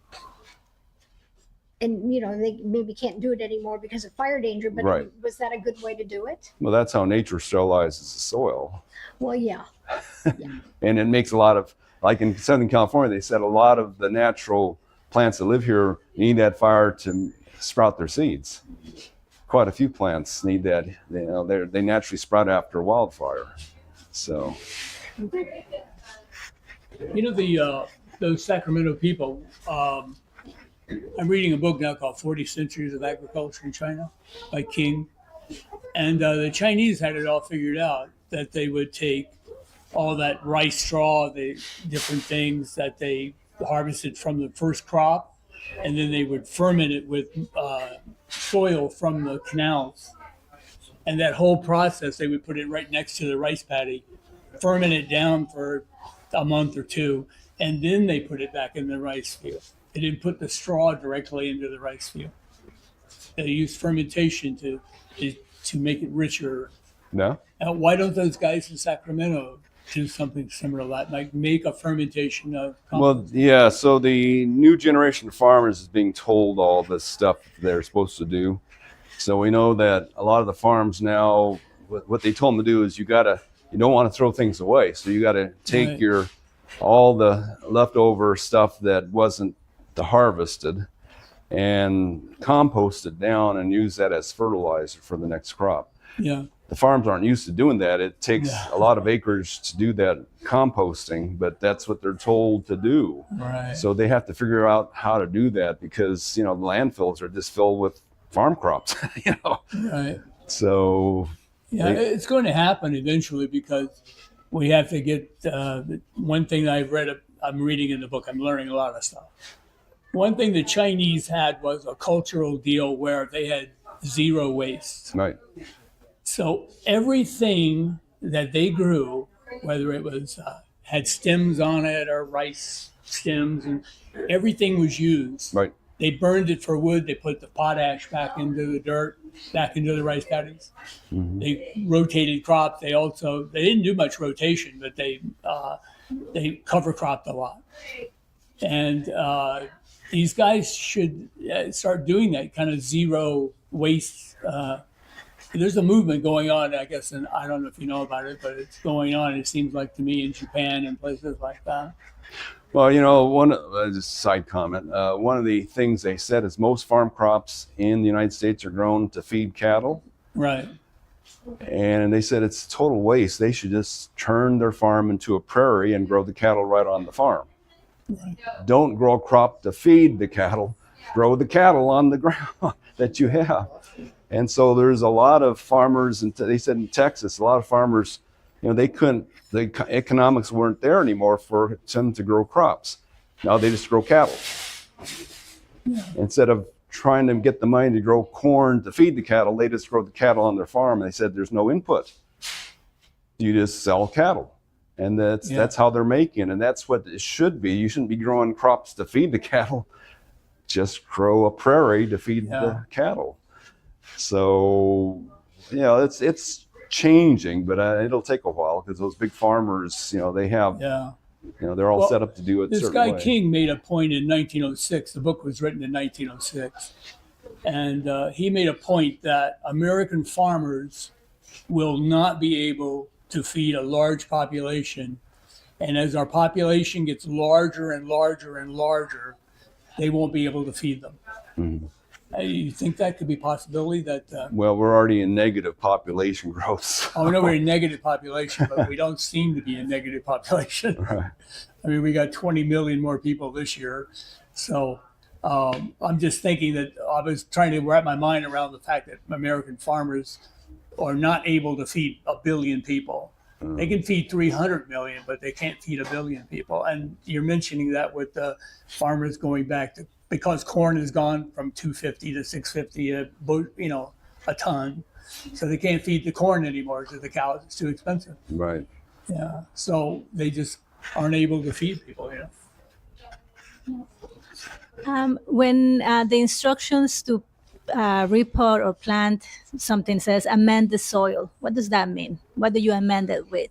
and they maybe can't do it anymore because of fire danger. But Right. Was that a good way to do it? Well, that's how nature sterilizes the soil. Well, yeah. And it makes a lot of, like in Southern California, they said a lot of the natural plants that live here need that fire to sprout their seeds. Quite a few plants need that. They naturally sprout after a wildfire. So. Those Sacramento people, I'm reading a book now called 40 Centuries of Agriculture in China by King. And the Chinese had it all figured out, that they would take all that rice straw, the different things that they harvested from the first crop, and then they would ferment it with soil from the canals. And that whole process, they would put it right next to the rice paddy, ferment it down for a month or two, and then they put it back in the rice field. They didn't put the straw directly into the rice field. They used fermentation to make it richer. No? Why don't those guys in Sacramento do something similar to that, like make a fermentation of compost? Well, yeah, so the new generation of farmers is being told all this stuff they're supposed to do. So we know that a lot of the farms now, what they told them to do is you don't want to throw things away. So you got to take Right. all the leftover stuff that wasn't harvested and compost it down and use that as fertilizer for the next crop. Yeah. The farms aren't used to doing that. It takes a lot of acreage to do that composting, but that's what they're told to do. Right. So they have to figure out how to do that because, the landfills are just filled with farm crops, Right. So Yeah, it's going to happen eventually because we have to get one thing I'm reading in the book, I'm learning a lot of stuff. One thing the Chinese had was a cultural deal where they had zero waste. right. So everything that they grew, whether it was had stems on it or rice stems, and everything was used. Right. They burned it for wood. They put the potash back into the dirt, back into the rice paddies. Mm-hmm. They rotated crops. They didn't do much rotation, but they cover cropped a lot. And these guys should start doing that kind of zero waste. There's a movement going on, I guess, and I don't know if you know about it, but it's going on. It seems like to me in Japan and places like that. Well, just a side comment. One of the things they said is most farm crops in the United States are grown to feed cattle. Right. And they said it's total waste. They should just turn their farm into a prairie and grow the cattle right on the farm. Right. Don't grow a crop to feed the cattle. Grow the cattle on the ground that you have. And so there's a lot of farmers, and they said in Texas, a lot of farmers they couldn't, the economics weren't there anymore for them to grow crops. Now they just grow cattle. Instead of trying to get the money to grow corn to feed the cattle, they just grow the cattle on their farm. And they said, there's no input. You just sell cattle. And that's how they're making. And that's what it should be. You shouldn't be growing crops to feed the cattle. Just grow a prairie to feed the cattle. So, it's changing, but it'll take a while because those big farmers, they have, they're all set up to do it. This guy King made a point in 1906. The book was written in 1906. And he made a point that American farmers will not be able to feed a large population. And as our population gets larger and larger and larger, they won't be able to feed them. Mm-hmm. You think that could be a possibility that... well, we're already in negative population growth. So. I know we're in negative population, but we don't seem to be in negative population. Right. I mean, we got 20 million more people this year. So I'm just thinking that I was trying to wrap my mind around the fact that American farmers are not able to feed 1 billion people. They can feed 300 million, but they can't feed 1 billion people. And you're mentioning that with the farmers going back to, because corn has gone from 250 to 650 a ton. So they can't feed the corn anymore to the cows. It's too expensive. Right. Yeah. So they just aren't able to feed people, When the instructions to repot or plant something says amend the soil, what does that mean? What do you amend it with?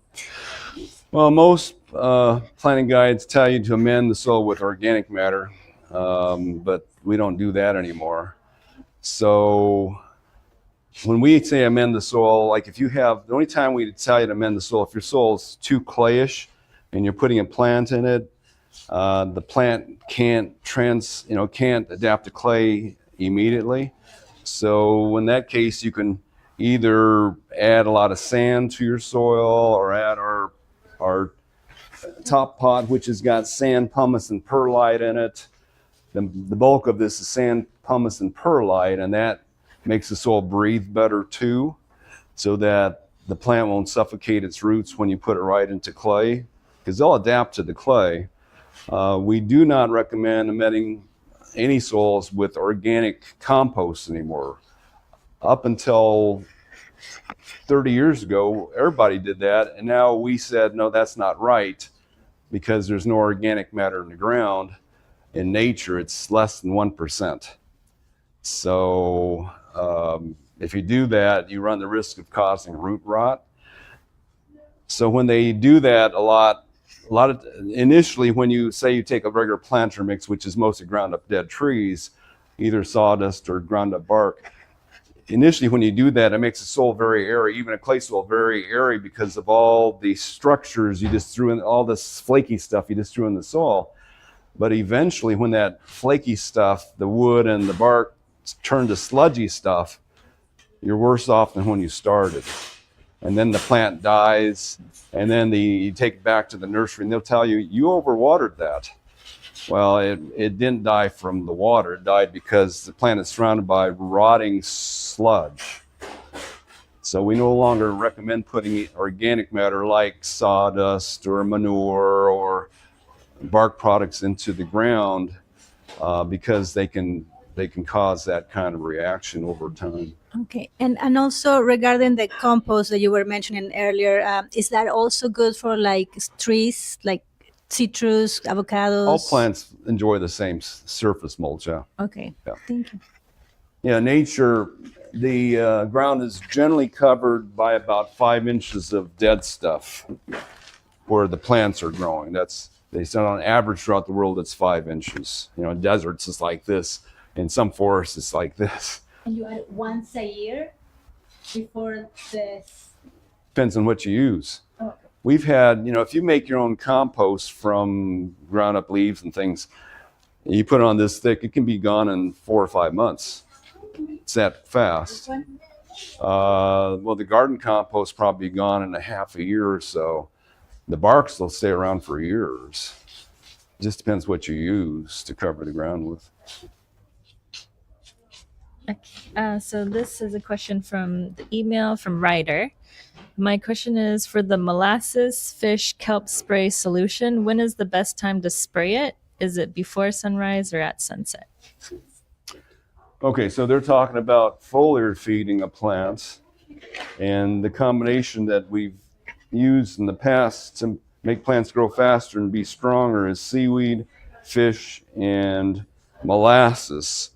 Well, most planting guides tell you to amend the soil with organic matter, but we don't do that anymore. So when we say amend the soil, like if you have, the only time we tell you to amend the soil, if your soil is too clayish and you're putting a plant in it, the plant can't adapt to clay immediately. So in that case, you can either add a lot of sand to your soil or add our top pot, which has got sand, pumice, and perlite in it. The bulk of this is sand, pumice, and perlite, and that makes the soil breathe better too, so that the plant won't suffocate its roots when you put it right into clay, because they'll adapt to the clay. We do not recommend amending any soils with organic compost anymore. Up until 30 years ago, everybody did that, and now we said, no, that's not right, because there's no organic matter in the ground. In nature, it's less than 1%. So if you do that, you run the risk of causing root rot. So when they do that a lot of initially, when you say you take a regular planter mix, which is mostly ground up dead trees, either sawdust or ground up bark, initially when you do that, it makes the soil very airy, even a clay soil very airy, because of all the structures you just threw in, all this flaky stuff you just threw in the soil. But eventually, when that flaky stuff, the wood and the bark, turn to sludgy stuff, you're worse off than when you started. And then the plant dies, and then you take it back to the nursery, and they'll tell you, you overwatered that. Well, it didn't die from the water. It died because the plant is surrounded by rotting sludge. So we no longer recommend putting organic matter like sawdust or manure or bark products into the ground because they can cause that kind of reaction over time. Okay, and also regarding the compost that you were mentioning earlier, is that also good for like trees, like citrus, avocados? All plants enjoy the same surface mulch, yeah. Okay, Yeah. Thank you. Yeah, nature, the ground is generally covered by about 5 inches of dead stuff where the plants are growing. They said on average throughout the world, it's 5 inches. In deserts, it's like this. In some forests, it's like this. And you add once a year before this? Depends on what you use. Okay. We've had, if you make your own compost from ground up leaves and things, you put it on this thick, it can be gone in 4 or 5 months. It's that fast. Well, the garden compost probably gone in a half a year or so. The barks will stay around for years. It just depends what you use to cover the ground with. Okay. So this is a question from the email from Ryder. My question is for the molasses fish kelp spray solution, when is the best time to spray it? Is it before sunrise or at sunset? Okay, so they're talking about foliar feeding of plants, and the combination that we've used in the past to make plants grow faster and be stronger is seaweed, fish, and molasses.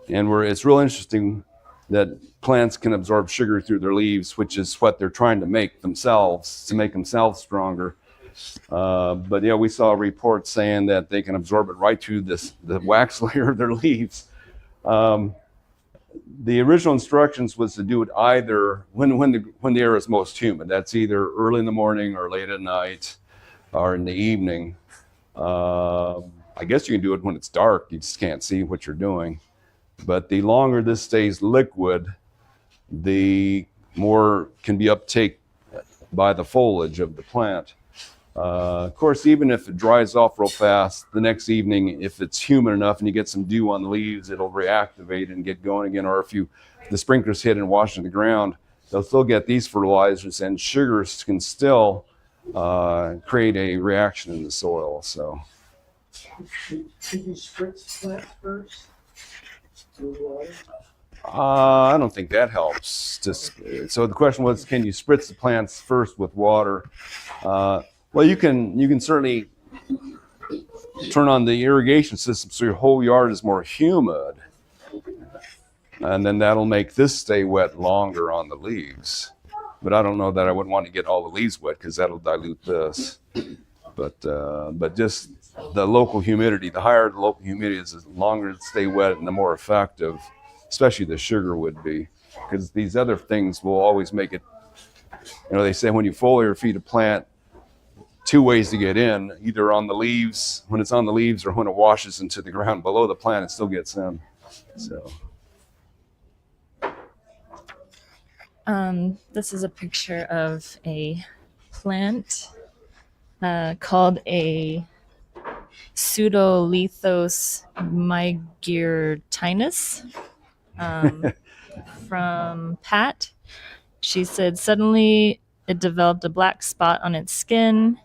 And it's real interesting that plants can absorb sugar through their leaves, which is what they're trying to make themselves, to make themselves stronger. But yeah, we saw a report saying that they can absorb it right through the wax layer of their leaves. The original instructions was to do it either when the air is most humid. That's either early in the morning or late at night or in the evening. I guess you can do it when it's dark. You just can't see what you're doing. But the longer this stays liquid, the more can be uptake by the foliage of the plant. Of course, even if it dries off real fast, the next evening, if it's humid enough and you get some dew on the leaves, it'll reactivate and get going again. Or if the sprinklers hit and wash in the ground, they'll still get these fertilizers, and sugars can still create a reaction in the soil. So, Should you spritz the plant first with water? I don't think that helps. So the question was, can you spritz the plants first with water? Well, you can certainly turn on the irrigation system so your whole yard is more humid, and then that'll make this stay wet longer on the leaves. But I don't know that I would want to get all the leaves wet because that'll dilute this. But just the local humidity, the higher the local humidity is, the longer it stay wet and the more effective, especially the sugar would be, because these other things will always make it. They say when you foliar feed a plant, two ways to get in, either on the leaves, when it's on the leaves, or when it washes into the ground below the plant, it still gets in. So. This is a picture of a plant called a Pseudolithos mygirtinus from Pat. She said, suddenly it developed a black spot on its skin.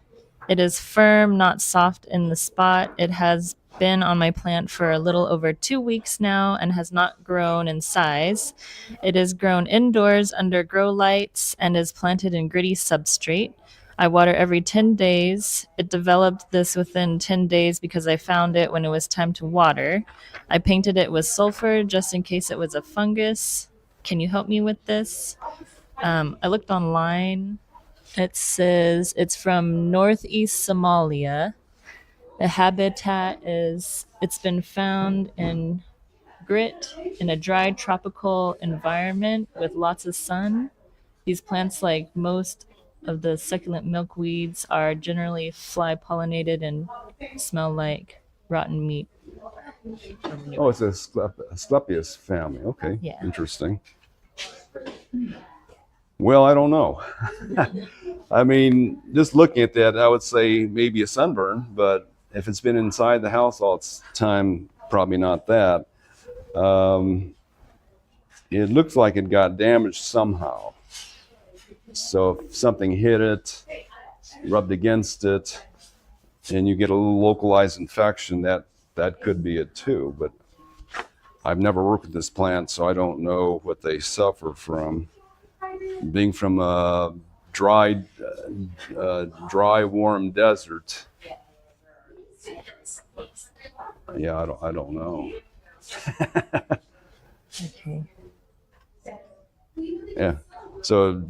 It is firm, not soft in the spot. It has been on my plant for a little over 2 weeks now and has not grown in size. It is grown indoors under grow lights and is planted in gritty substrate. I water every 10 days. It developed this within 10 days because I found it when it was time to water. I painted it with sulfur just in case it was a fungus. Can you help me with this? I looked online. It says it's from northeast Somalia. The habitat it's been found in grit in a dry tropical environment with lots of sun. These plants, like most of the succulent milkweeds, are generally fly pollinated and smell like rotten meat. Oh, it's a Asclepius family. Okay, Yeah. Interesting. Well, I don't know. I mean, just looking at that, I would say maybe a sunburn, but if it's been inside the house all its time, probably not that. It looks like it got damaged somehow. So if something hit it, rubbed against it, and you get a little localized infection, that could be it too. But I've never worked with this plant, so I don't know what they suffer from. Being from a dry, warm desert. Yeah, I don't know. Okay. Yeah, so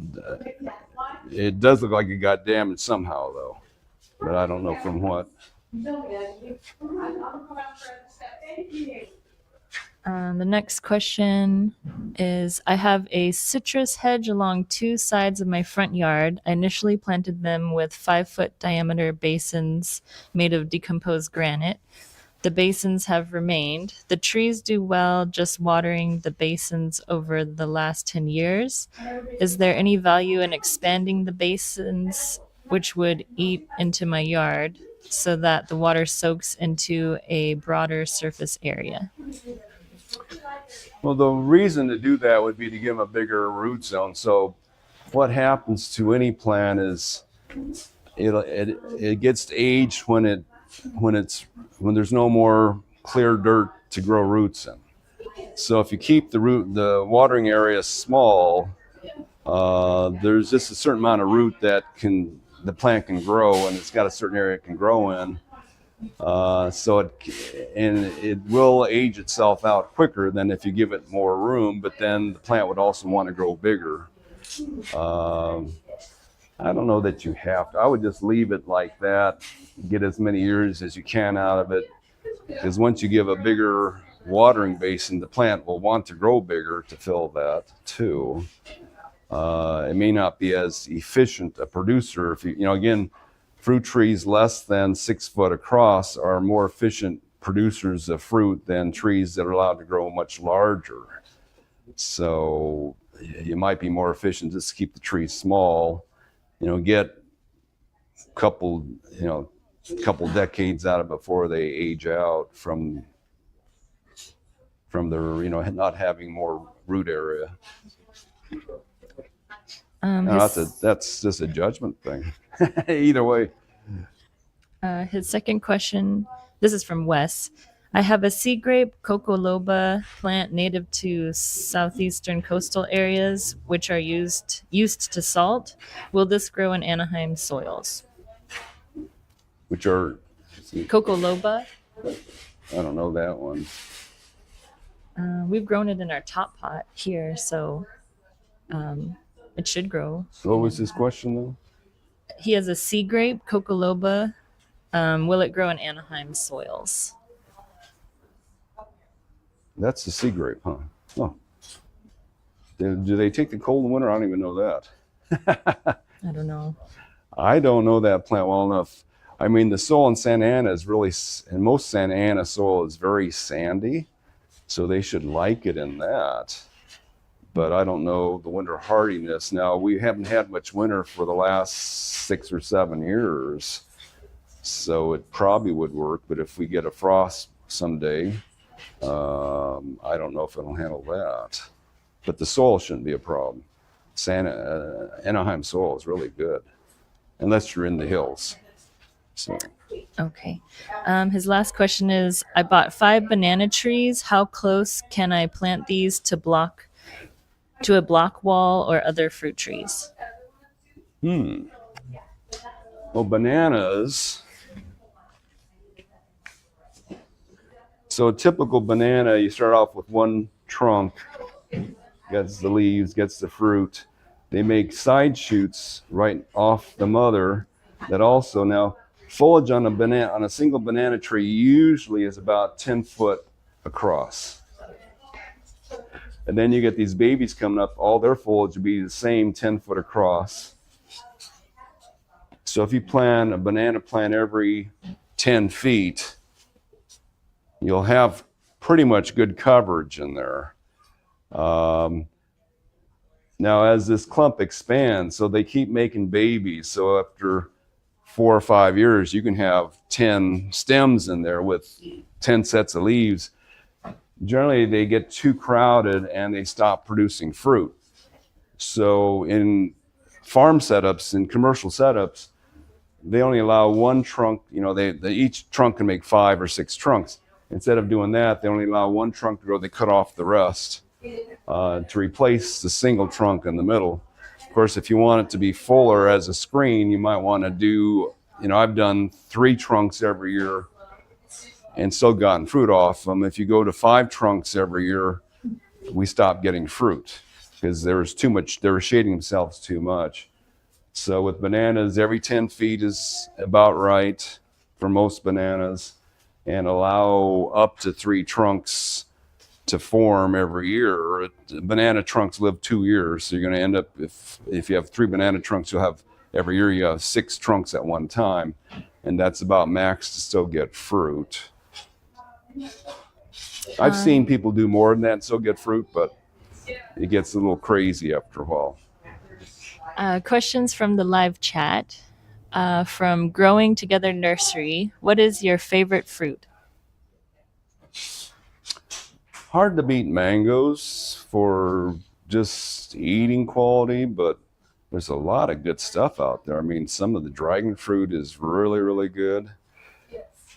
it does look like it got damaged somehow, though, but I don't know from what. The next question is, I have a citrus hedge along two sides of my front yard. I initially planted them with 5-foot diameter basins made of decomposed granite. The basins have remained. The trees do well just watering the basins over the last 10 years. Is there any value in expanding the basins, which would eat into my yard, so that the water soaks into a broader surface area? Well, the reason to do that would be to give them a bigger root zone. So what happens to any plant is it gets aged when there's no more clear dirt to grow roots in. So if you keep the watering area small, there's just a certain amount of root that the plant can grow, and it's got a certain area it can grow in. So it will age itself out quicker than if you give it more room, but then the plant would also want to grow bigger. I don't know that you have to. I would just leave it like that, get as many years as you can out of it, because once you give a bigger watering basin, the plant will want to grow bigger to fill that too. It may not be as efficient a producer if again, fruit trees less than 6 foot across are more efficient producers of fruit than trees that are allowed to grow much larger. So you might be more efficient just to keep the trees small, get a couple decades out of it before they age out from their, not having more root area. That's just a judgment thing. Either way. His second question, this is from Wes. I have a sea grape coco loba plant native to southeastern coastal areas, which are used to salt. Will this grow in Anaheim soils? Which are, Coco loba. I don't know that one. We've grown it in our top pot here, so it should grow. So what was his question though? He has a sea grape coco loba. Will it grow in Anaheim soils? That's the sea grape, huh? Oh. Do they take the cold in winter? I don't even know that. I don't know. I don't know that plant well enough. I mean, the soil in Santa Ana is really, and most Santa Ana soil is very sandy, so they should like it in that. But I don't know the winter hardiness. Now, we haven't had much winter for the last 6 or 7 years, so it probably would work. But if we get a frost someday, I don't know if it'll handle that. But the soil shouldn't be a problem. Anaheim soil is really good, unless you're in the hills. So. Okay. His last question is, I bought 5 banana trees. How close can I plant these to a block wall or other fruit trees? Well, bananas. So a typical banana, you start off with one trunk, gets the leaves, gets the fruit. They make side shoots right off the mother that also now foliage on a single banana tree usually is about 10 foot across. And then you get these babies coming up, all their foliage will be the same 10 foot across. So if you plant a banana plant every 10 feet, you'll have pretty much good coverage in there. Now, as this clump expands, so they keep making babies. So after 4 or 5 years, you can have 10 stems in there with 10 sets of leaves. Generally, they get too crowded and they stop producing fruit. So in farm setups, in commercial setups, they only allow one trunk. Each trunk can make 5 or 6 trunks. Instead of doing that, they only allow one trunk to grow. They cut off the rest to replace the single trunk in the middle. Of course, if you want it to be fuller as a screen, you might want to do, I've done 3 trunks every year and still gotten fruit off them. If you go to 5 trunks every year, we stop getting fruit because there was too much, they were shading themselves too much. So with bananas, every 10 feet is about right for most bananas, and allow up to 3 trunks to form every year. Banana trunks live 2 years, so you're going to end up, if you have 3 banana trunks, you'll have every year you have 6 trunks at one time, and that's about max to still get fruit. I've seen people do more than that and still get fruit, but it gets a little crazy after a while. Questions from the live chat. From Growing Together Nursery, what is your favorite fruit? Hard to beat mangoes for just eating quality, but there's a lot of good stuff out there. I mean, some of the dragon fruit is really, really good.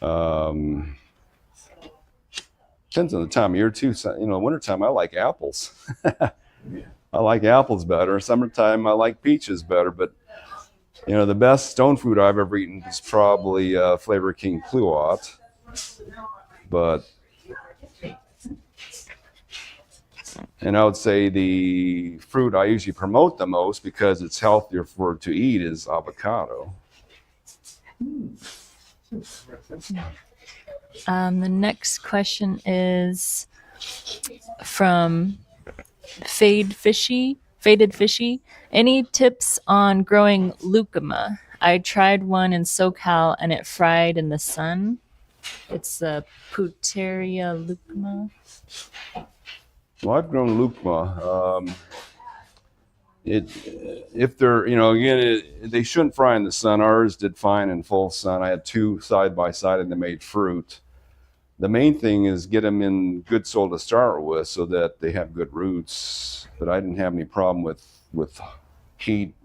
Depends on the time of year too. So, wintertime I like apples. I like apples better. Summertime I like peaches better. But the best stone fruit I've ever eaten is probably Flavor King Pluot. But I would say the fruit I usually promote the most because it's healthier to eat is avocado. The next question is from Faded Fishy. Any tips on growing lucuma? I tried one in SoCal and it fried in the sun. It's the Puteria lucuma. Well, I've grown lucuma. If they're, again, they shouldn't fry in the sun. Ours did fine in full sun. I had 2 side by side and they made fruit. The main thing is get them in good soil to start with so that they have good roots. But I didn't have any problem with heat,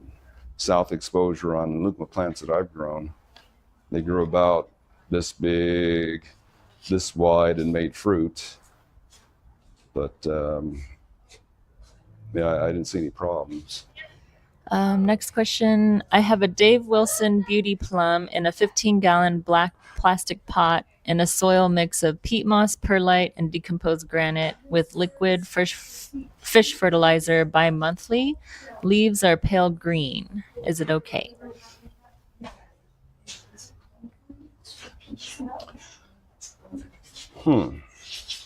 south exposure on lucuma plants that I've grown. They grew about this big, this wide, and made fruit. But I didn't see any problems. Next question. I have a Dave Wilson beauty plum in a 15-gallon black plastic pot in a soil mix of peat moss, perlite, and decomposed granite with liquid fish fertilizer bi-monthly. Leaves are pale green. Is it okay?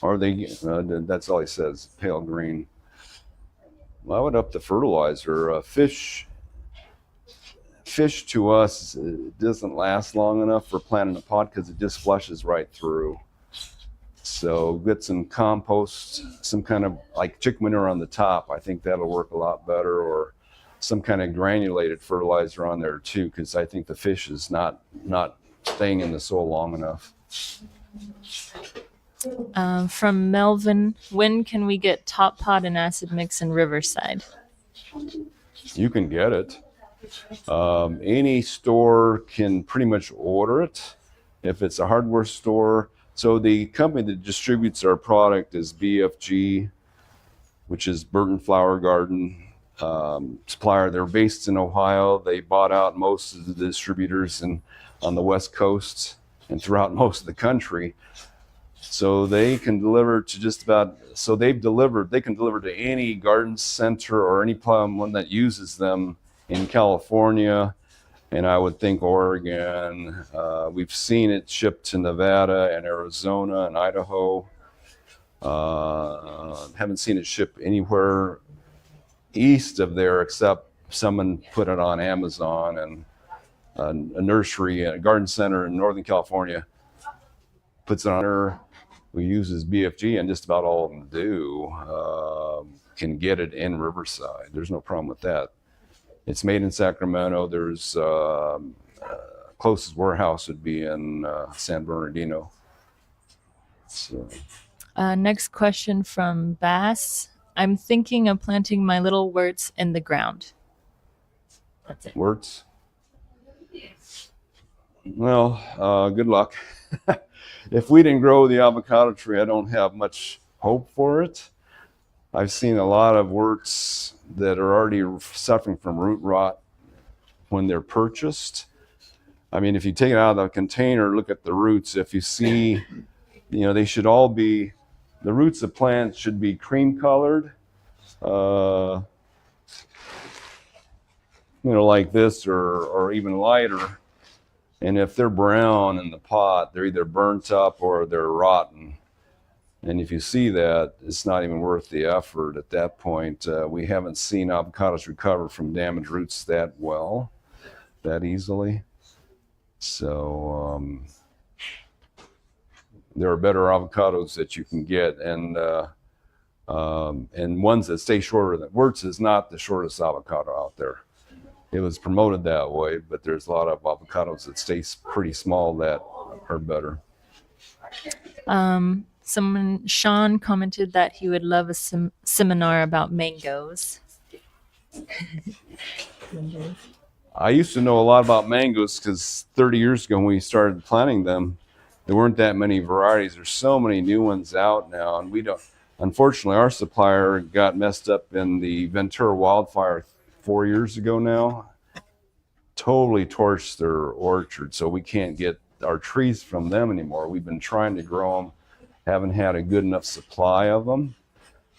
Are they? That's all he says. Pale green. Well, I would up the fertilizer. Fish to us doesn't last long enough for planting a pot because it just flushes right through. So get some compost, some kind of like chicken manure on the top. I think that'll work a lot better, or some kind of granulated fertilizer on there too, because I think the fish is not staying in the soil long enough. From Melvin, when can we get Top Pot and acid mix in Riverside? You can get it. Any store can pretty much order it if it's a hardware store. So the company that distributes our product is BFG, which is Burton Flower Garden supplier. They're based in Ohio. They bought out most of the distributors on the West Coast and throughout most of the country. So they can deliver to just about, they can deliver to any garden center or any one that uses them in California, and I would think Oregon. We've seen it shipped to Nevada and Arizona and Idaho. Haven't seen it shipped anywhere east of there except someone put it on Amazon, and a nursery, a garden center in Northern California puts it on her, who uses BFG, and just about all of them do, can get it in Riverside. There's no problem with that. It's made in Sacramento. There's closest warehouse would be in San Bernardino. So. Next question from Bass. I'm thinking of planting my little wurts in the ground. That's it. Wurts? Well, good luck. If we didn't grow the avocado tree, I don't have much hope for it. I've seen a lot of wurts that are already suffering from root rot when they're purchased. I mean, if you take it out of the container, look at the roots. If you see, they should all be, the roots of plants should be cream colored, like this, or even lighter. And if they're brown in the pot, they're either burnt up or they're rotten. And if you see that, it's not even worth the effort at that point. We haven't seen avocados recover from damaged roots that easily. So there are better avocados that you can get, and ones that stay shorter than wurts is not the shortest avocado out there. It was promoted that way, but there's a lot of avocados that stay pretty small that are better. Sean commented that he would love a seminar about mangoes. I used to know a lot about mangoes because 30 years ago when we started planting them, there weren't that many varieties. There's so many new ones out now, and we don't. Unfortunately, our supplier got messed up in the Ventura wildfire 4 years ago now. Totally torched their orchard, so we can't get our trees from them anymore. We've been trying to grow them, haven't had a good enough supply of them.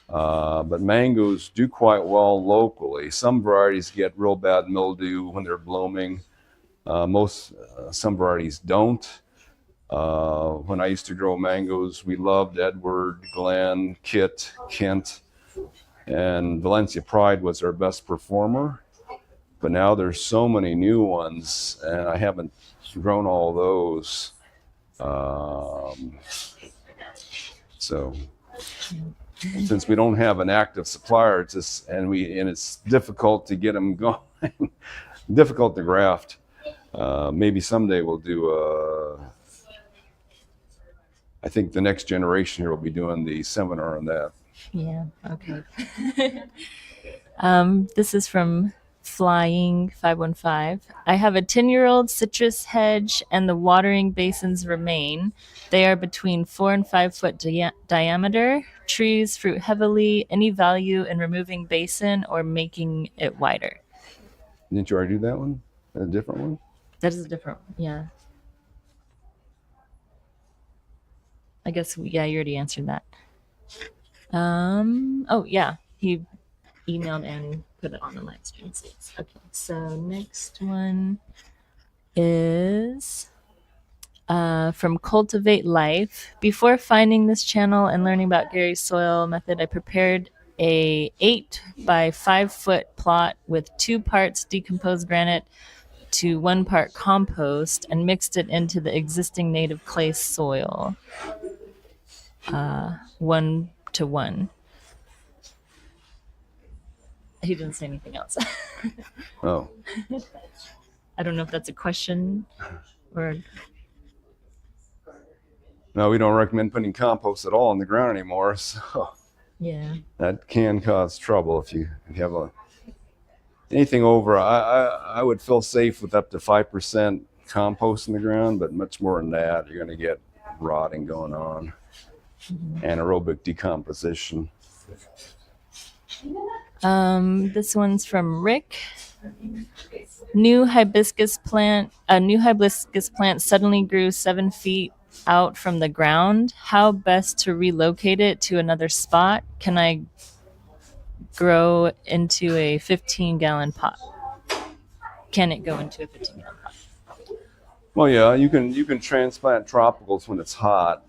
But mangoes do quite well locally. Some varieties get real bad mildew when they're blooming. Some varieties don't. When I used to grow mangoes, we loved Edward, Glen, Kit, Kent, and Valencia Pride was our best performer. But now there's so many new ones, and I haven't grown all those. So since we don't have an active supplier, it's difficult to get them going, difficult to graft. Maybe someday we'll do I think the next generation here will be doing the seminar on that. Yeah, okay. This is from Flying 515. I have a 10-year-old citrus hedge and the watering basins remain. They are between 4 and 5 foot diameter. Trees fruit heavily. Any value in removing basin or making it wider? Didn't you already do that one? A different one? That is a different one, yeah. I guess, yeah, you already answered that. Oh, yeah, he emailed and put it on the live stream. Okay, so next one is from Cultivate Life. Before finding this channel and learning about Gary's soil method, I prepared a 8 by 5 foot plot with 2 parts decomposed granite to 1 part compost and mixed it into the existing native clay soil. 1 to 1. He didn't say anything else. Oh. I don't know if that's a question or. No, we don't recommend putting compost at all in the ground anymore. So Yeah. that can cause trouble if you have anything over. I would feel safe with up to 5% compost in the ground, but much more than that, you're going to get rotting going on. Anaerobic decomposition. This one's from Rick. A new hibiscus plant suddenly grew 7 feet out from the ground. How best to relocate it to another spot? Can I grow into a 15-gallon pot? Can it go into a 15-gallon pot? Well, yeah, you can transplant tropicals when it's hot,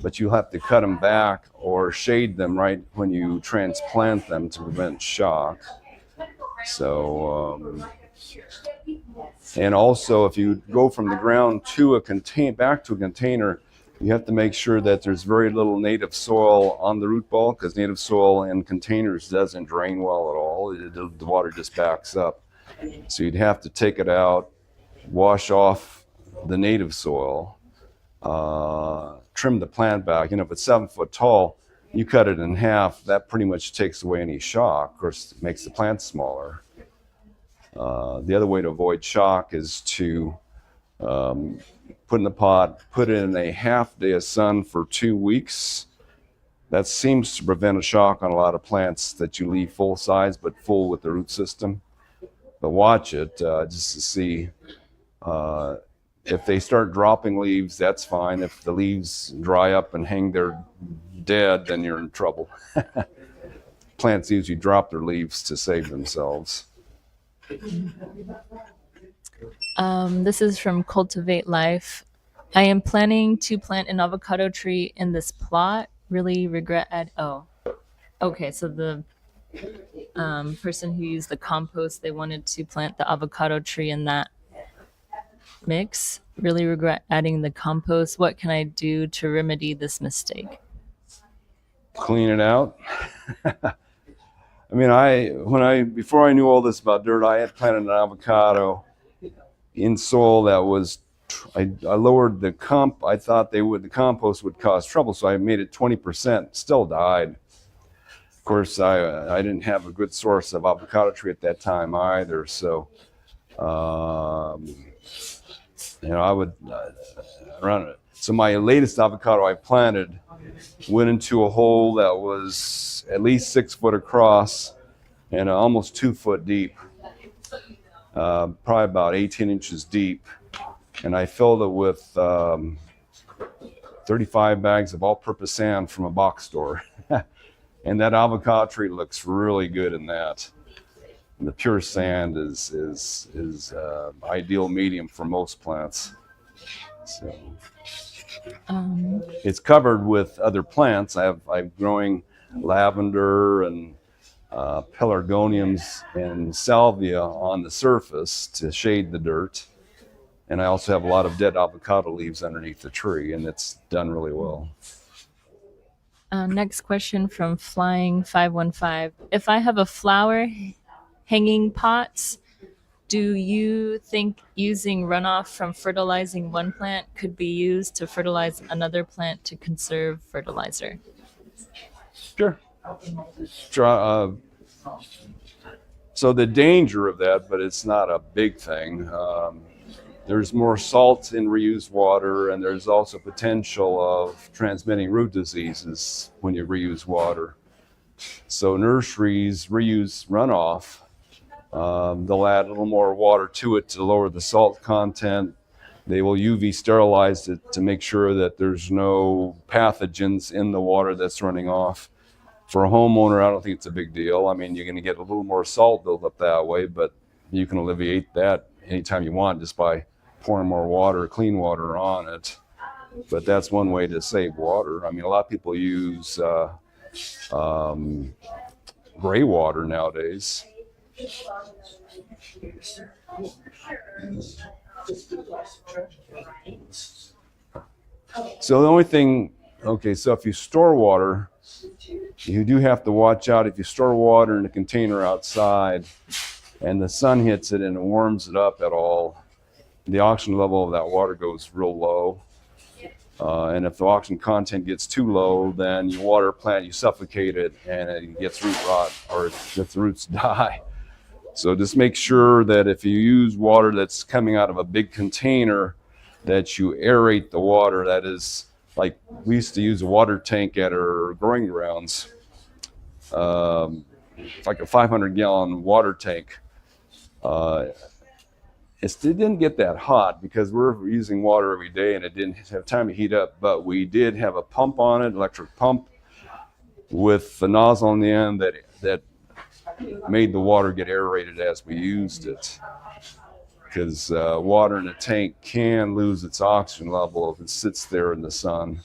but you'll have to cut them back or shade them right when you transplant them to prevent shock. So, and also if you go from the ground to back to a container, you have to make sure that there's very little native soil on the root ball, because native soil in containers doesn't drain well at all. The water just backs up. So you'd have to take it out, wash off the native soil, trim the plant back. If it's 7 foot tall, you cut it in half, that pretty much takes away any shock. Of course, it makes the plant smaller. The other way to avoid shock is to put in the pot, put it in a half day of sun for 2 weeks. That seems to prevent a shock on a lot of plants that you leave full size, but full with the root system. But watch it just to see if they start dropping leaves, that's fine. If the leaves dry up and hang there dead, then you're in trouble. Plants usually drop their leaves to save themselves. This is from Cultivate Life. I am planning to plant an avocado tree in this plot. Really regret okay, so the person who used the compost, they wanted to plant the avocado tree in that mix. Really regret adding the compost. What can I do to remedy this mistake? Clean it out. I mean, before I knew all this about dirt, I had planted an avocado in soil that was I lowered the I thought the compost would cause trouble, so I made it 20%. Still died. Of course, I didn't have a good source of avocado tree at that time either, so I would run it. So my latest avocado I planted went into a hole that was at least 6 foot across and almost 2 foot deep, probably about 18 inches deep. And I filled it with 35 bags of all-purpose sand from a box store. And that avocado tree looks really good in that. And the pure sand is ideal medium for most plants. So it's covered with other plants. I'm growing lavender and pelargoniums and salvia on the surface to shade the dirt. And I also have a lot of dead avocado leaves underneath the tree, and it's done really well. Next question from Flying 515. If I have a flower hanging pots, do you think using runoff from fertilizing one plant could be used to fertilize another plant to conserve fertilizer? Sure. So the danger of that, but it's not a big thing. There's more salt in reused water, and there's also potential of transmitting root diseases when you reuse water. So nurseries reuse runoff. They'll add a little more water to it to lower the salt content. They will UV sterilize it to make sure that there's no pathogens in the water that's running off. For a homeowner, I don't think it's a big deal. I mean, you're going to get a little more salt buildup that way, but you can alleviate that anytime you want just by pouring more water, clean water on it. But that's one way to save water. I mean, a lot of people use gray water nowadays. So the only thing, okay, so if you store water, you do have to watch out if you store water in a container outside and the sun hits it and it warms it up at all, the oxygen level of that water goes real low. And if the oxygen content gets too low, then you water a plant, you suffocate it, and it gets root rot or the roots die. So just make sure that if you use water that's coming out of a big container, that you aerate the water. That is, like we used to use a water tank at our growing grounds, like a 500-gallon water tank. It didn't get that hot because we're using water every day and it didn't have time to heat up, but we did have a pump on it, electric pump with the nozzle on the end that made the water get aerated as we used it. Because water in a tank can lose its oxygen level if it sits there in the sun,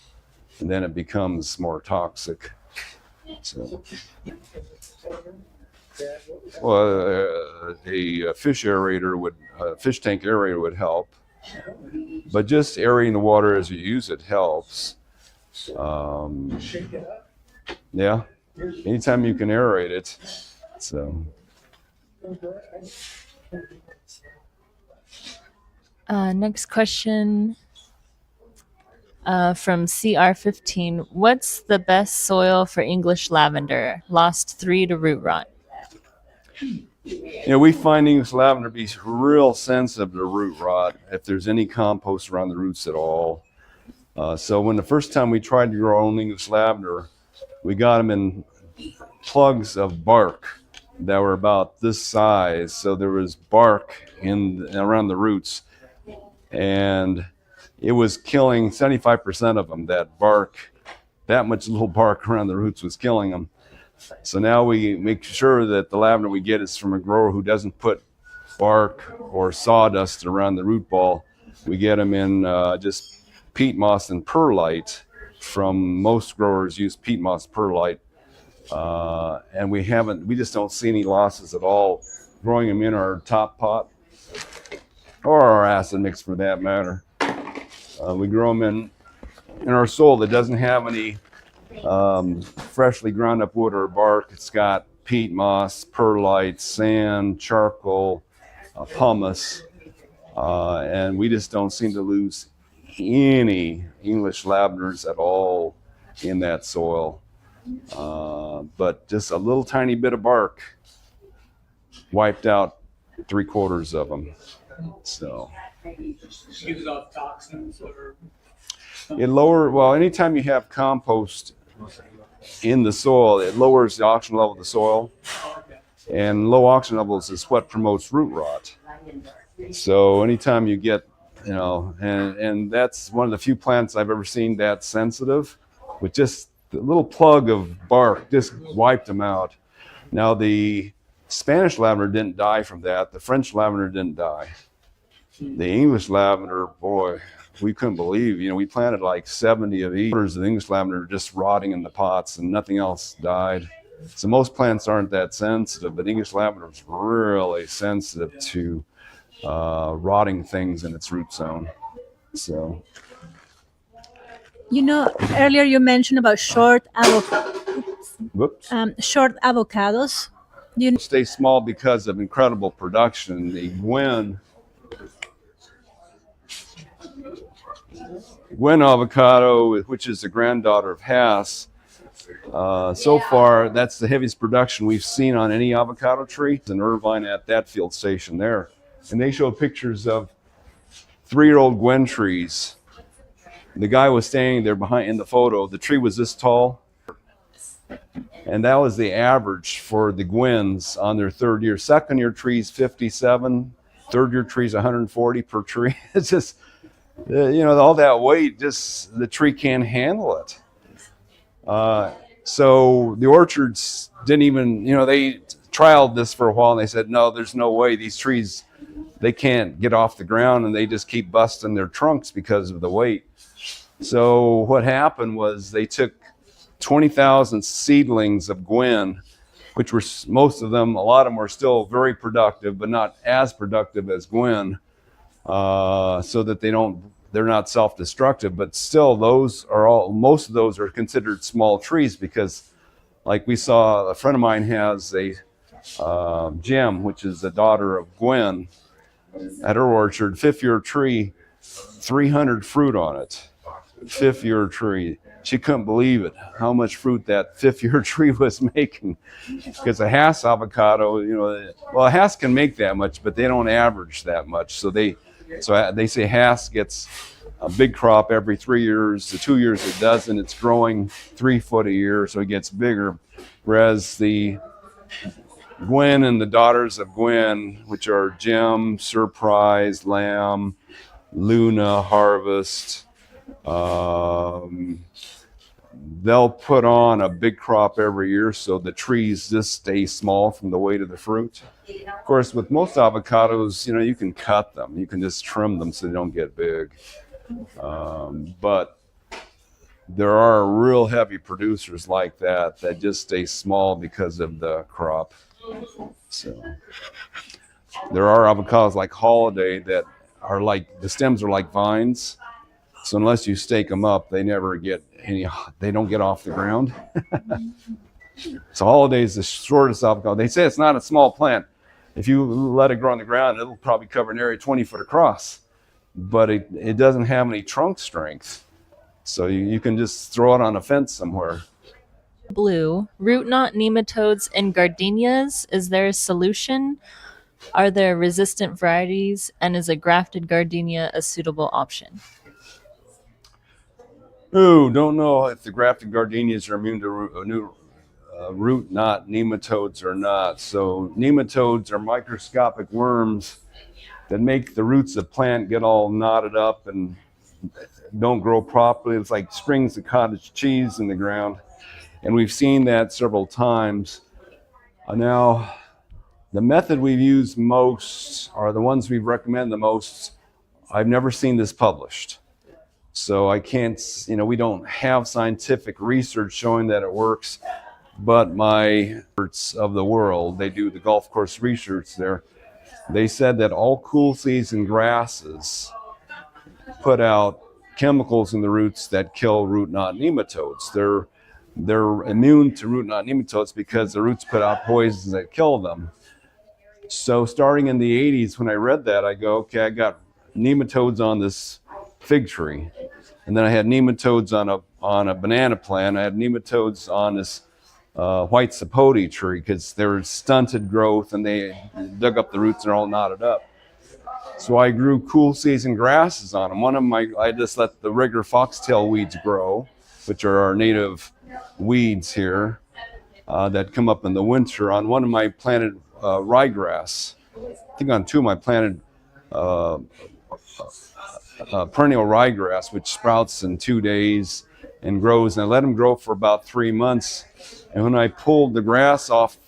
and then it becomes more toxic. So, well, a fish tank aerator would help, but just aerating the water as you use it helps. Yeah, anytime you can aerate it. So. Next question from CR15. What's the best soil for English lavender? Lost 3 to root rot. We find English lavender be real sensitive to root rot if there's any compost around the roots at all. So when the first time we tried to grow our own English lavender, we got them in plugs of bark that were about this size. So there was bark around the roots, and it was killing 75% of them. That much little bark around the roots was killing them. So now we make sure that the lavender we get is from a grower who doesn't put bark or sawdust around the root ball. We get them in just peat moss and perlite. From most growers use peat moss perlite, and we just don't see any losses at all growing them in our top pot or our acid mix for that matter. We grow them in our soil that doesn't have any freshly ground up wood or bark. It's got peat moss, perlite, sand, charcoal, pumice, And we just don't seem to lose any English lavenders at all in that soil. But just a little tiny bit of bark wiped out 3/4 of them. So Gives off toxins or anytime you have compost in the soil, it lowers the oxygen level of the soil, and low oxygen levels is what promotes root rot. So anytime you get, and that's one of the few plants I've ever seen that's sensitive, with just the little plug of bark just wiped them out. Now the Spanish lavender didn't die from that. The French lavender didn't die. The English lavender, boy, we couldn't believe, we planted like 70 of each. The English lavender just rotting in the pots and nothing else died. So most plants aren't that sensitive, but English lavender is really sensitive to rotting things in its root zone. So, Earlier you mentioned about short whoops. short avocados. Stay small because of incredible production. The Gwen avocado, which is the granddaughter of Hass, so far that's the heaviest production we've seen on any avocado tree in Irvine at that field station there. And they show pictures of 3-year-old Gwen trees. The guy was standing there behind in the photo. The tree was this tall. And that was the average for the Gwens on their 3rd year. 2nd year trees, 57. 3rd year trees, 140 per tree. It's just, all that weight, just the tree can't handle it. So the orchards didn't even, they trialed this for a while and they said, no, there's no way these trees, they can't get off the ground, and they just keep busting their trunks because of the weight. So what happened was they took 20,000 seedlings of Gwen, which were most of them, a lot of them were still very productive, but not as productive as Gwen, so that they're not self-destructive, but still most of those are considered small trees because, like we saw, a friend of mine has a Gem, which is the daughter of Gwen, at her orchard, 5th year tree, 300 fruit on it. 5th year tree. She couldn't believe it, how much fruit that 5th year tree was making. Because a Hass avocado, a Hass can make that much, but they don't average that much. So they say Hass gets a big crop every 3 years. The 2 years it doesn't, it's growing 3 foot a year, so it gets bigger. Whereas the Gwen and the daughters of Gwen, which are Gem, Surprise, Lamb, Luna, Harvest, they'll put on a big crop every year, so the trees just stay small from the weight of the fruit. Of course, with most avocados, you can cut them. You can just trim them so they don't get big. But there are real heavy producers like that just stay small because of the crop. So there are avocados like Holiday that are like, the stems are like vines. So unless you stake them up, they never get they don't get off the ground. So Holiday is the shortest avocado. They say it's not a small plant. If you let it grow on the ground, it'll probably cover an area 20 foot across, but it doesn't have any trunk strength. So you can just throw it on a fence somewhere. Blue, root knot nematodes in gardenias. Is there a solution? Are there resistant varieties? And is a grafted gardenia a suitable option? Oh, don't know if the grafted gardenias are immune to root knot nematodes or not. So nematodes are microscopic worms that make the roots of plant get all knotted up and don't grow properly. It's like strings of cottage cheese in the ground. And we've seen that several times. Now, the method we've used most, are the ones we've recommended the most, I've never seen this published. So I can't, we don't have scientific research showing that it works, but my experts of the world, they do the golf course research there. They said that all cool season grasses put out chemicals in the roots that kill root knot nematodes. They're immune to root knot nematodes because the roots put out poisons that kill them. So starting in the 80s, when I read that, I go, okay, I got nematodes on this fig tree, and then I had nematodes on a banana plant. I had nematodes on this white sapote tree because they were stunted growth and they dug up the roots and are all knotted up. So I grew cool season grasses on them. I just let the regular foxtail weeds grow, which are our native weeds here that come up in the winter. On one of my planted ryegrass. I think on two of my planted perennial ryegrass, which sprouts in 2 days and grows. And I let them grow for about 3 months. And when I pulled the grass off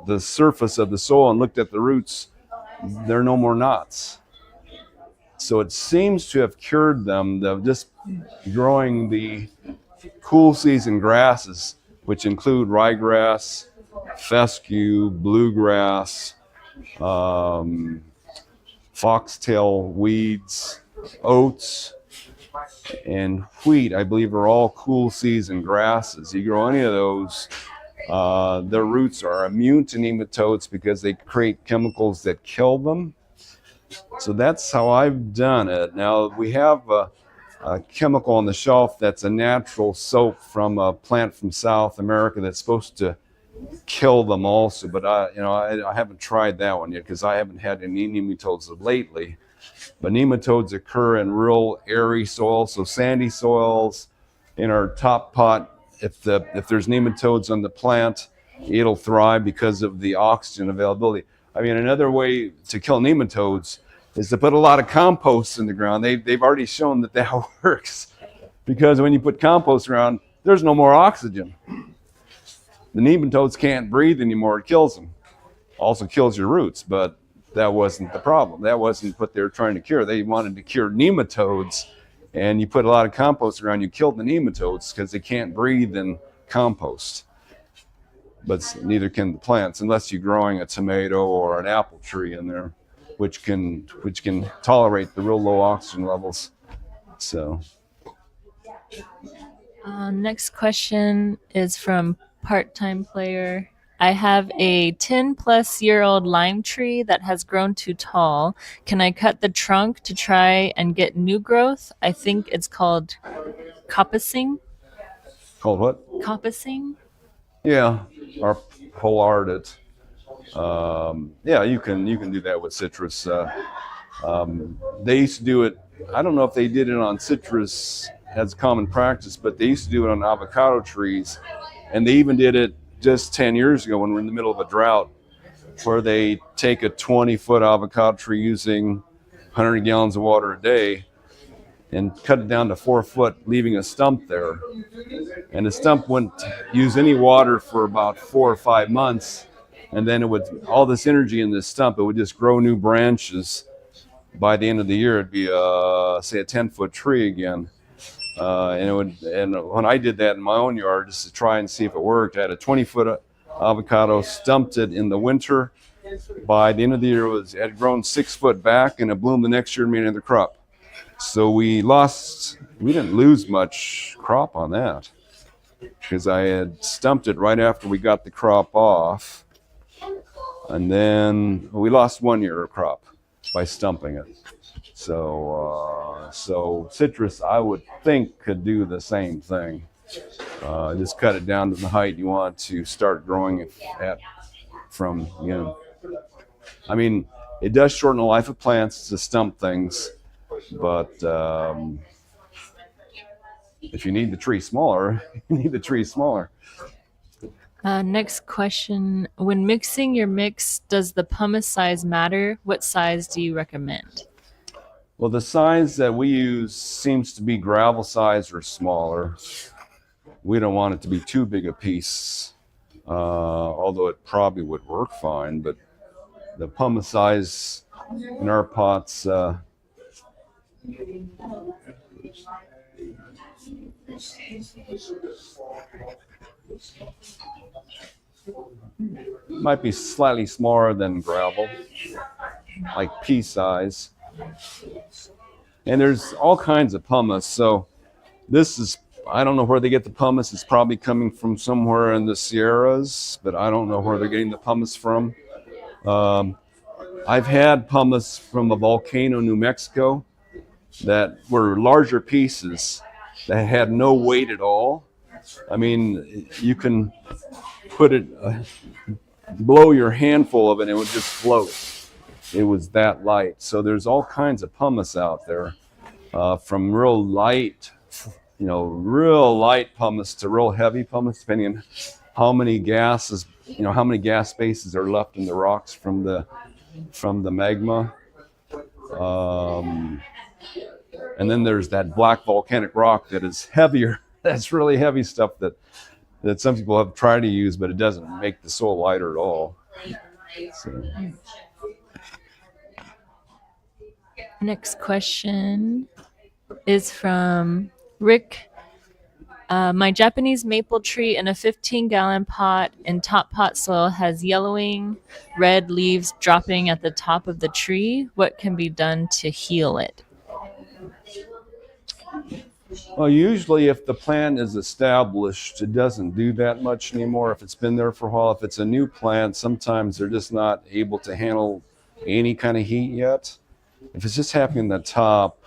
the surface of the soil and looked at the roots, there are no more knots. So it seems to have cured them, just growing the cool season grasses, which include ryegrass, fescue, bluegrass, foxtail weeds, oats, and wheat, I believe, are all cool season grasses. You grow any of those, their roots are immune to nematodes because they create chemicals that kill them. So that's how I've done it. Now we have a chemical on the shelf that's a natural soap from a plant from South America that's supposed to kill them also, but I haven't tried that one yet because I haven't had any nematodes lately. But nematodes occur in real airy soils, so sandy soils. In our top pot, if there's nematodes on the plant, it'll thrive because of the oxygen availability. I mean, another way to kill nematodes is to put a lot of compost in the ground. They've already shown that works, because when you put compost around, there's no more oxygen. The nematodes can't breathe anymore. It kills them. Also kills your roots, but that wasn't the problem. That wasn't what they were trying to cure. They wanted to cure nematodes, and you put a lot of compost around, you killed the nematodes because they can't breathe in compost. But neither can the plants, unless you're growing a tomato or an apple tree in there, which can tolerate the real low oxygen levels. So. Next question is from Part-Time Player. I have a 10-plus-year-old lime tree that has grown too tall. Can I cut the trunk to try and get new growth? I think it's called coppicing. Called what? Coppicing? Yeah, or polard it. Yeah, you can do that with citrus. They used to do it. I don't know if they did it on citrus as common practice, but they used to do it on avocado trees, and they even did it just 10 years ago when we're in the middle of a drought, where they take a 20-foot avocado tree using 100 gallons of water a day and cut it down to 4 foot, leaving a stump there. And the stump wouldn't use any water for about 4 or 5 months, and then it would, all this energy in this stump, it would just grow new branches. By the end of the year, it'd be say a 10-foot tree again. And when I did that in my own yard, just to try and see if it worked, I had a 20-foot avocado, stumped it in the winter. By the end of the year, it had grown 6 foot back, and it bloomed the next year and made another crop. So we didn't lose much crop on that, because I had stumped it right after we got the crop off. And then we lost 1 year of crop by stumping it. So citrus, I would think, could do the same thing. Just cut it down to the height you want to start growing it at from, I mean, it does shorten the life of plants to stump things, but if you need the tree smaller, you need the tree smaller. Next question. When mixing your mix, does the pumice size matter? What size do you recommend? Well, the size that we use seems to be gravel size or smaller. We don't want it to be too big a piece, although it probably would work fine. But the pumice size in our pots might be slightly smaller than gravel, like pea size. And there's all kinds of pumice. So this is, I don't know where they get the pumice. It's probably coming from somewhere in the Sierras, but I don't know where they're getting the pumice from. I've had pumice from a volcano, New Mexico, that were larger pieces that had no weight at all. I mean, you can put it, blow your handful of it, and it would just float. It was that light. So there's all kinds of pumice out there, from real light, real light pumice to real heavy pumice, depending on how many gases, how many gas spaces are left in the rocks from the magma. And then there's that black volcanic rock that is heavier. That's really heavy stuff that some people have tried to use, but it doesn't make the soil lighter at all. So. Next question is from Rick. My Japanese maple tree in a 15-gallon pot in top pot soil has yellowing red leaves dropping at the top of the tree. What can be done to heal it? Well, usually if the plant is established, it doesn't do that much anymore. If it's been there for a while, if it's a new plant, sometimes they're just not able to handle any kind of heat yet. If it's just happening at the top,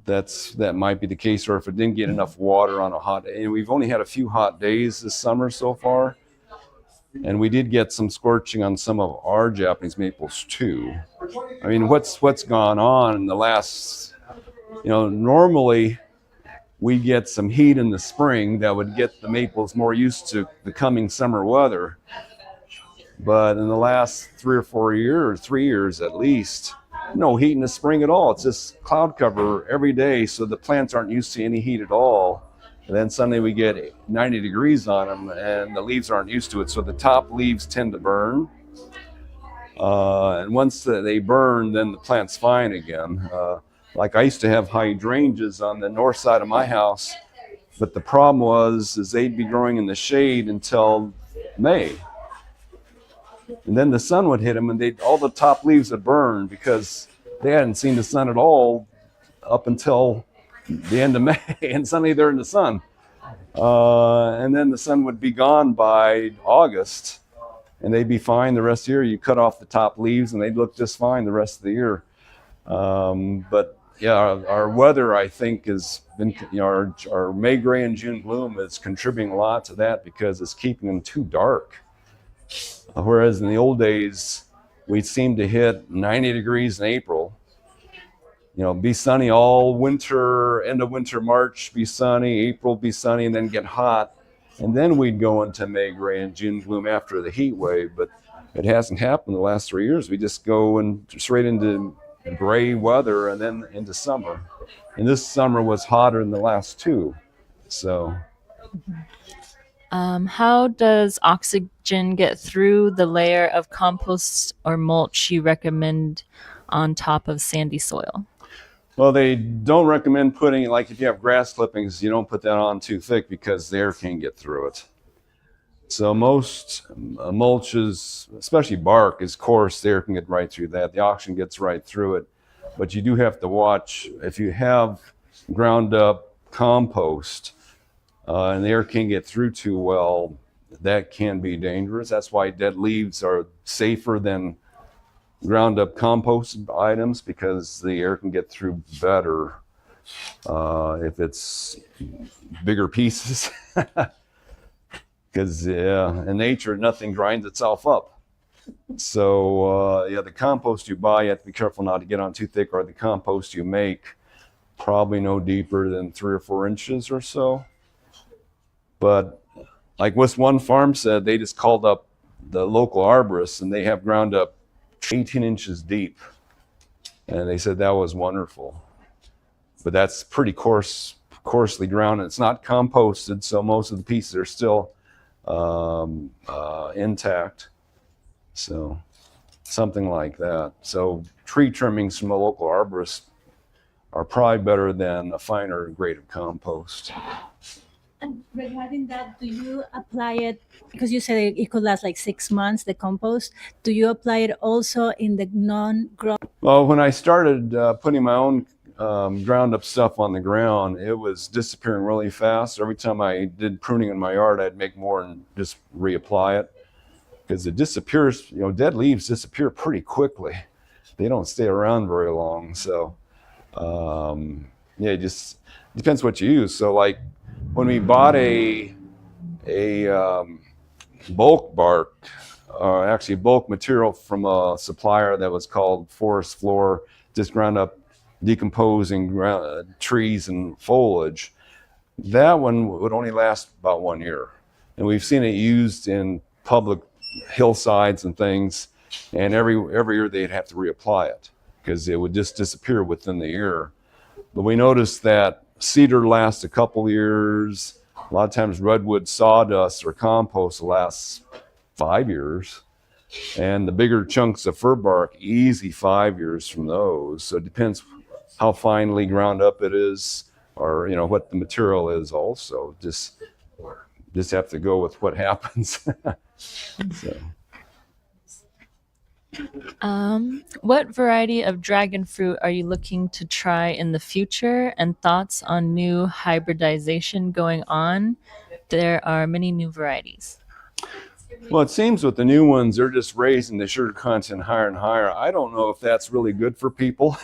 that might be the case. Or if it didn't get enough water on a hot day. And we've only had a few hot days this summer so far. And we did get some scorching on some of our Japanese maples too. I mean, what's gone on in the last, normally we get some heat in the spring that would get the maples more used to the coming summer weather. But in the last 3 or 4 years, 3 years at least, no heat in the spring at all. It's just cloud cover every day, so the plants aren't used to any heat at all. And then suddenly we get 90 degrees on them, and the leaves aren't used to it, so the top leaves tend to burn. And once they burn, then the plant's fine again. Like I used to have hydrangeas on the north side of my house, but the problem is they'd be growing in the shade until May. And then the sun would hit them, and all the top leaves would burn because they hadn't seen the sun at all up until the end of May, and suddenly they're in the sun. And then the sun would be gone by August, and they'd be fine the rest of the year. You cut off the top leaves, and they'd look just fine the rest of the year. But yeah, our weather, I think, has been, our May gray and June gloom is contributing a lot to that because it's keeping them too dark. Whereas in the old days, we seemed to hit 90 degrees in April. Be sunny all winter, end of winter, March, be sunny, April, be sunny, and then get hot. And then we'd go into May gray and June gloom after the heat wave. But it hasn't happened the last 3 years. We just go straight into gray weather and then into summer. And this summer was hotter than the last 2. So. How does oxygen get through the layer of compost or mulch you recommend on top of sandy soil? Well, they don't recommend putting, like if you have grass clippings, you don't put that on too thick because the air can't get through it. So most mulches, especially bark, is coarse. The air can get right through that. The oxygen gets right through it. But you do have to watch if you have ground up compost, and the air can't get through too well, that can be dangerous. That's why dead leaves are safer than ground up composted items, because the air can get through better if it's bigger pieces. Because in nature, nothing grinds itself up. So the compost you buy, you have to be careful not to get on too thick, or the compost you make probably no deeper than 3 or 4 inches or so. But like this one farm said, they just called up the local arborists, and they have ground up 18 inches deep. And they said that was wonderful. But that's pretty coarsely ground, and it's not composted, so most of the pieces are still intact. So something like that. So tree trimmings from a local arborist are probably better than a finer grade of compost. And regarding that, do you apply it, because you said it could last like 6 months, the compost, do you apply it also in the non-grown? Well, when I started putting my own ground up stuff on the ground, it was disappearing really fast. Every time I did pruning in my yard, I'd make more and just reapply it. because it disappears. Dead leaves disappear pretty quickly. They don't stay around very long. So yeah, it just depends what you use. So like when we bought a bulk bark, actually bulk material from a supplier that was called Forest Floor, just ground up decomposing trees and foliage. That one would only last about 1 year. And we've seen it used in public hillsides and things, and every year they'd have to reapply it because it would just disappear within the year. But we noticed that cedar lasts a couple years. A lot of times redwood sawdust or compost lasts 5 years. And the bigger chunks of fir bark, easy 5 years from those. So it depends how finely ground up it is, or what the material is also. Just have to go with what happens. So. What variety of dragon fruit are you looking to try in the future, and thoughts on new hybridization going on? There are many new varieties. Well, it seems with the new ones, they're just raising the sugar content higher and higher. I don't know if that's really good for people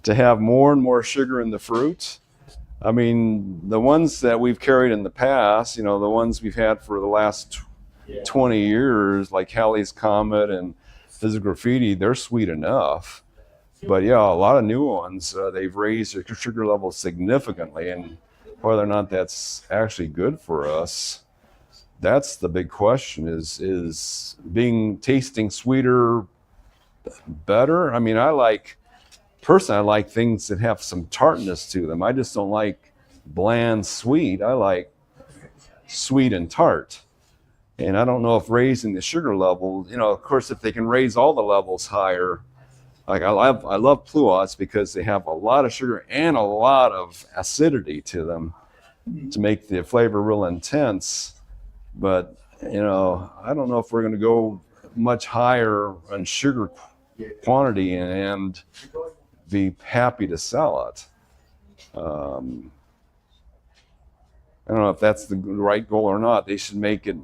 to have more and more sugar in the fruit. I mean, the ones that we've carried in the past, the ones we've had for the last 20 years, like Halley's Comet and Physical Graffiti, they're sweet enough. But yeah, a lot of new ones, they've raised their sugar levels significantly, and whether or not that's actually good for us, that's the big question. Is tasting sweeter better? I mean, personally, I like things that have some tartness to them. I just don't like bland sweet. I like sweet and tart. And I don't know if raising the sugar level, of course, if they can raise all the levels higher, like I love pluots because they have a lot of sugar and a lot of acidity to them to make the flavor real intense. But, I don't know if we're going to go much higher on sugar quantity and be happy to sell it. I don't know if that's the right goal or not. They should make it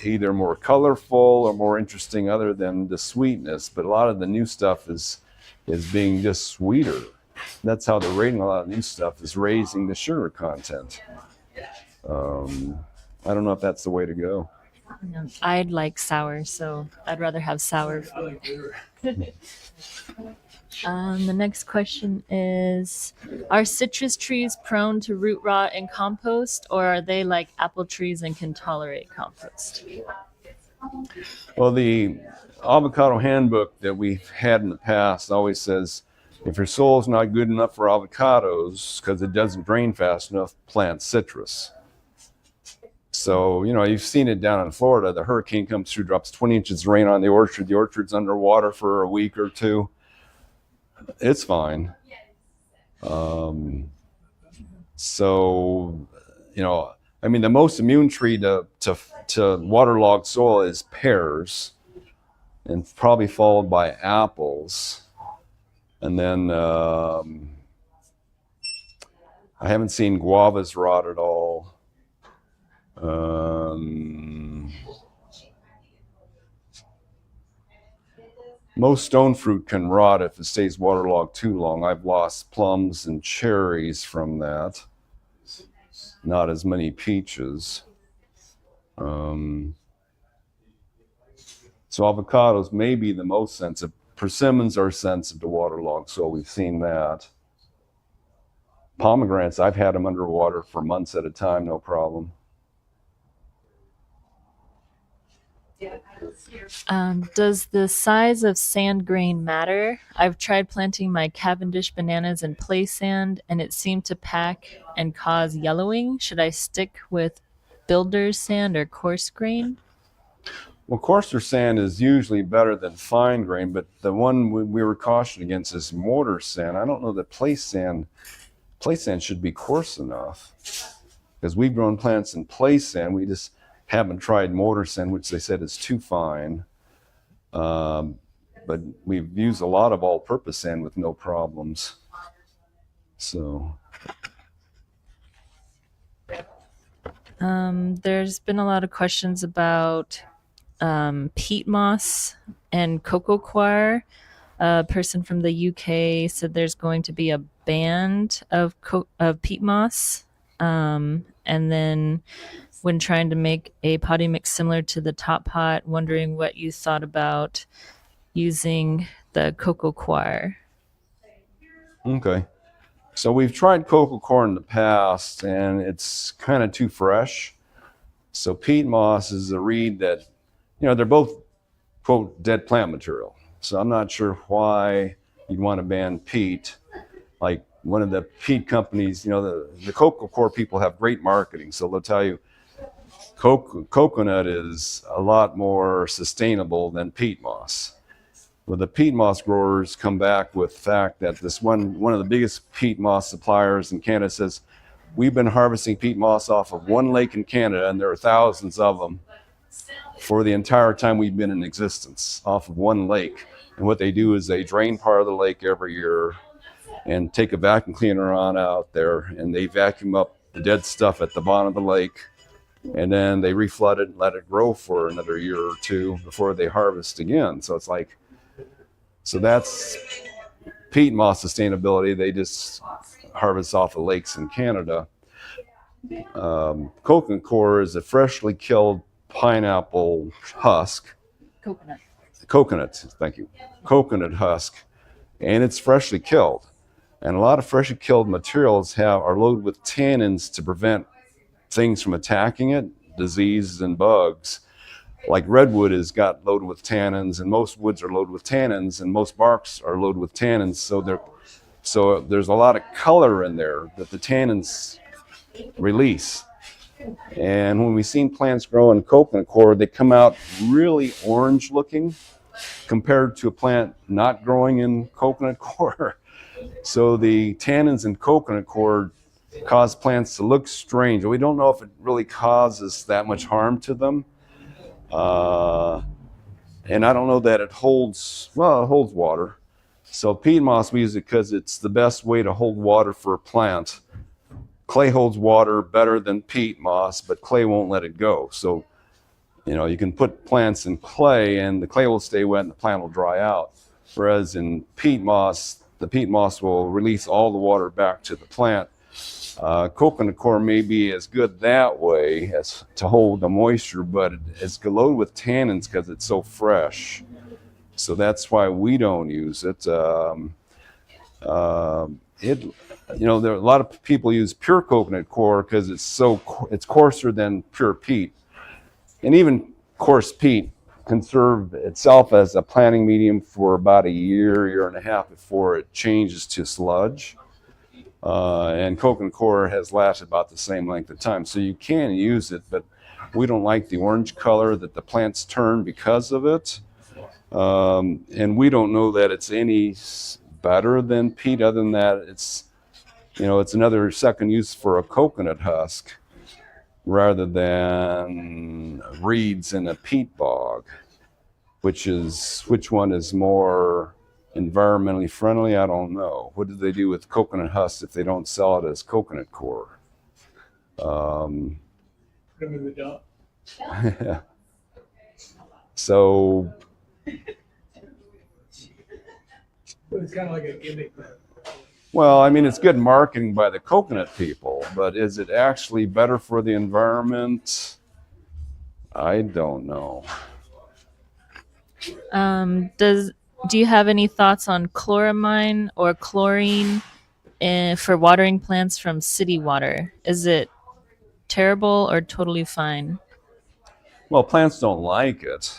either more colorful or more interesting other than the sweetness. But a lot of the new stuff is being just sweeter. That's how they're rating a lot of new stuff, is raising the sugar content. I don't know if that's the way to go. I'd like sour, so I'd rather have sour food. The next question is, are citrus trees prone to root rot in compost, or are they like apple trees and can tolerate compost? Well, the avocado handbook that we've had in the past always says, if your soil's not good enough for avocados because it doesn't drain fast enough, plant citrus. So, you've seen it down in Florida. The hurricane comes through, drops 20 inches of rain on the orchard. The orchard's underwater for a week or two. It's fine. So, the most immune tree to waterlogged soil is pears, and probably followed by apples. And then I haven't seen guavas rot at all. Most stone fruit can rot if it stays waterlogged too long. I've lost plums and cherries from that. Not as many peaches. So avocados may be the most sensitive. Persimmons are sensitive to waterlogged, so we've seen that. Pomegranates, I've had them underwater for months at a time, no problem. Does the size of sand grain matter? I've tried planting my Cavendish bananas in play sand, and it seemed to pack and cause yellowing. Should I stick with builder's sand or coarse grain? Well, coarser sand is usually better than fine grain, but the one we were cautioned against is mortar sand. I don't know that play sand should be coarse enough, because we've grown plants in play sand. We just haven't tried mortar sand, which they said is too fine. But we've used a lot of all-purpose sand with no problems. So. There's been a lot of questions about peat moss and cocoa coir. A person from the UK said there's going to be a band of peat moss. And then when trying to make a potting mix similar to the top pot, wondering what you thought about using the cocoa coir. Okay. So we've tried cocoa coir in the past, and it's kind of too fresh. So peat moss is a reed that, they're both, quote, dead plant material. So I'm not sure why you'd want to ban peat. Like one of the peat companies, the cocoa coir people have great marketing. So they'll tell you coconut is a lot more sustainable than peat moss. Well, the peat moss growers come back with the fact that this one of the biggest peat moss suppliers in Canada says, we've been harvesting peat moss off of one lake in Canada, and there are thousands of them for the entire time we've been in existence off of one lake. And what they do is they drain part of the lake every year and take a vacuum cleaner on out there, and they vacuum up the dead stuff at the bottom of the lake, and then they reflood it and let it grow for another year or two before they harvest again. So it's like, so that's peat moss sustainability. They just harvest off the lakes in Canada. Coconut coir is a freshly killed pineapple husk. Coconut, thank you. Coconut husk, and it's freshly killed. And a lot of freshly killed materials are loaded with tannins to prevent things from attacking it, diseases and bugs. Like redwood is got loaded with tannins, and most woods are loaded with tannins, and most barks are loaded with tannins. So there's a lot of color in there that the tannins release. And when we've seen plants grow in coconut coir, they come out really orange looking compared to a plant not growing in coconut coir. So the tannins in coconut coir cause plants to look strange. We don't know if it really causes that much harm to them. And I don't know that it holds water. So peat moss, we use it because it's the best way to hold water for a plant. Clay holds water better than peat moss, but clay won't let it go. So, you can put plants in clay and the clay will stay wet and the plant will dry out. Whereas in peat moss, the peat moss will release all the water back to the plant. Coconut coir may be as good that way as to hold the moisture, but it's loaded with tannins because it's so fresh. So that's why we don't use it. There are a lot of people use pure coconut coir because it's coarser than pure peat, and even coarse peat can serve itself as a planting medium for about a year and a half before it changes to sludge. And coconut coir has lasted about the same length of time, so you can use it, but we don't like the orange color that the plants turn because of it. And we don't know that it's any better than peat, other than that it's another second use for a coconut husk rather than reeds in a peat bog. Which one is more environmentally friendly? I don't know. What do they do with coconut husks if they don't sell it as coconut coir? Put them in the dump. So It's kind of like a gimmick. well, I mean, it's good marketing by the coconut people, but is it actually better for the environment? I don't know. Do you have any thoughts on chloramine or chlorine for watering plants from city water? Is it terrible or totally fine? Well, plants don't like it.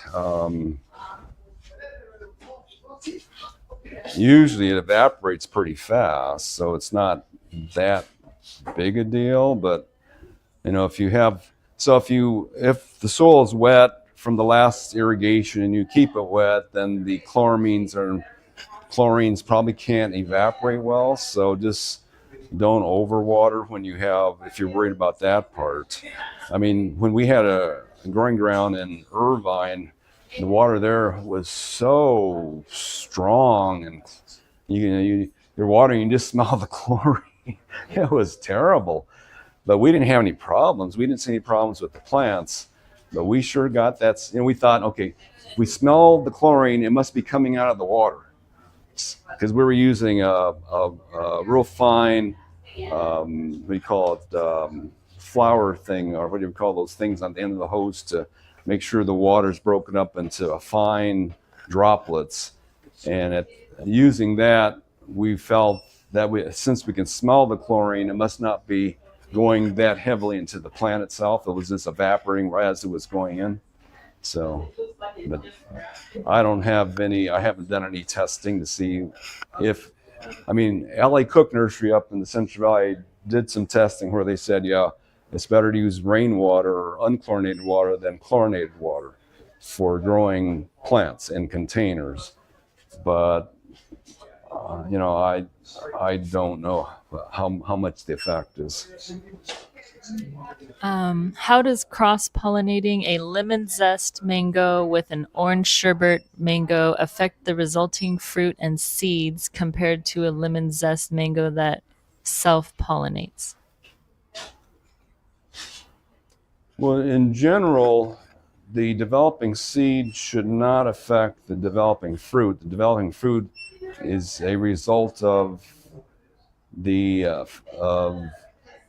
Usually it evaporates pretty fast, so it's not that big a deal. But if the soil is wet from the last irrigation and you keep it wet, then the chlorines probably can't evaporate well. So just don't overwater if you're worried about that part. I mean, when we had a growing ground in Irvine, the water there was so strong, and you're watering, you just smell the chlorine. It was terrible. But we didn't have any problems. We didn't see any problems with the plants. But we sure got that. We thought, okay, we smell the chlorine, it must be coming out of the water. Because we were using a real fine, what do you call it, flour thing, or what do you call those things on the end of the hose to make sure the water's broken up into a fine droplets. And using that, we felt that since we can smell the chlorine, it must not be going that heavily into the plant itself. It was just evaporating right as it was going in. So, but I haven't done any testing to see if, LA Cook Nursery up in the Central Valley did some testing where they said, yeah, it's better to use rainwater or unchlorinated water than chlorinated water for growing plants in containers. But, I don't know how much the effect is. How does cross-pollinating a lemon zest mango with an orange sherbet mango affect the resulting fruit and seeds compared to a lemon zest mango that self-pollinates? Well, in general, the developing seed should not affect the developing fruit. The developing fruit is a result of the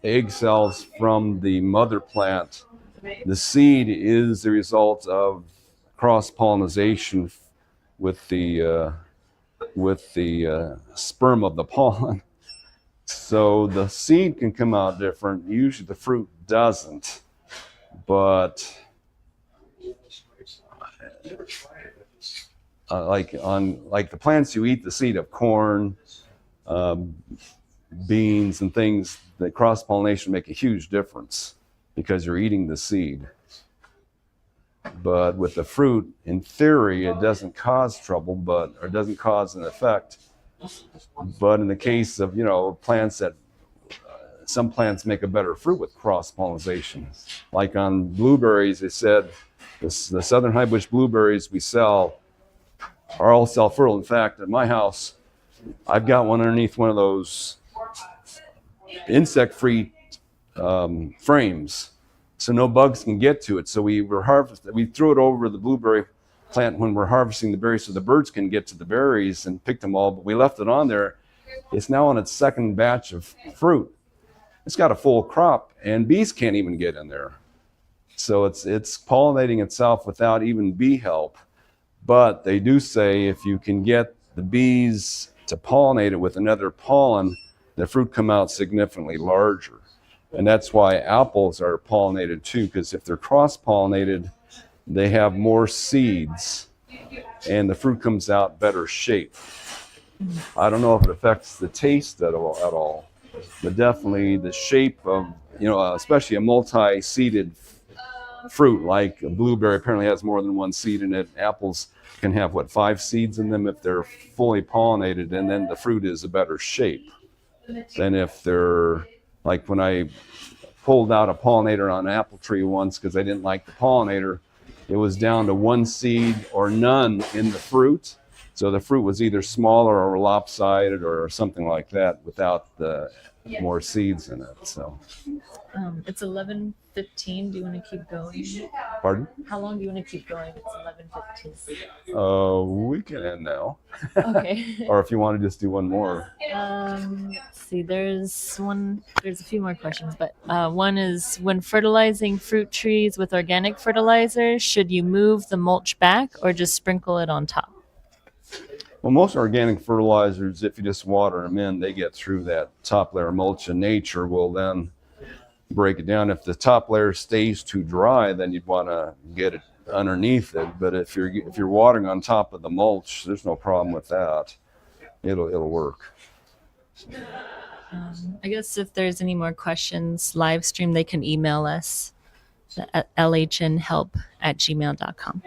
egg cells from the mother plant. The seed is the result of cross-pollination with the sperm of the pollen. So the seed can come out different. Usually the fruit doesn't. But like the plants you eat, the seed of corn, beans and things, that cross-pollination make a huge difference because you're eating the seed. But with the fruit, in theory, it doesn't cause trouble, or doesn't cause an effect. But in the case of, plants that, some plants make a better fruit with cross-pollination. Like on blueberries, they said the southern highbush blueberries we sell are all self-fertile. In fact, at my house, I've got one underneath one of those insect-free frames, so no bugs can get to it. So we threw it over the blueberry plant when we're harvesting the berries so the birds can get to the berries and pick them all, but we left it on there. It's now on its second batch of fruit. It's got a full crop, and bees can't even get in there. So it's pollinating itself without even bee help. But they do say if you can get the bees to pollinate it with another pollen, the fruit come out significantly larger. And that's why apples are pollinated too, because if they're cross-pollinated, they have more seeds and the fruit comes out better shape. I don't know if it affects the taste at all, but definitely the shape of, especially a multi-seeded fruit like a blueberry apparently has more than one seed in it. Apples can have 5 seeds in them if they're fully pollinated, and then the fruit is a better shape than if they're, like when I pulled out a pollinator on an apple tree once because I didn't like the pollinator, it was down to 1 seed or none in the fruit. So the fruit was either smaller or lopsided or something like that without the more seeds in it. So It's 11:15. Do you want to keep going? pardon? How long do you want to keep going? It's 11:15. We can end now. Okay. Or if you want to just do one more. Let's see. There's a few more questions, but one is, when fertilizing fruit trees with organic fertilizer, should you move the mulch back or just sprinkle it on top? Well, most organic fertilizers, if you just water them in, they get through that top layer of mulch, and nature will then break it down. If the top layer stays too dry, then you'd want to get it underneath it. But if you're watering on top of the mulch, there's no problem with that. It'll work. I guess if there's any more questions live stream, they can email us at lhnhelp@gmail.com.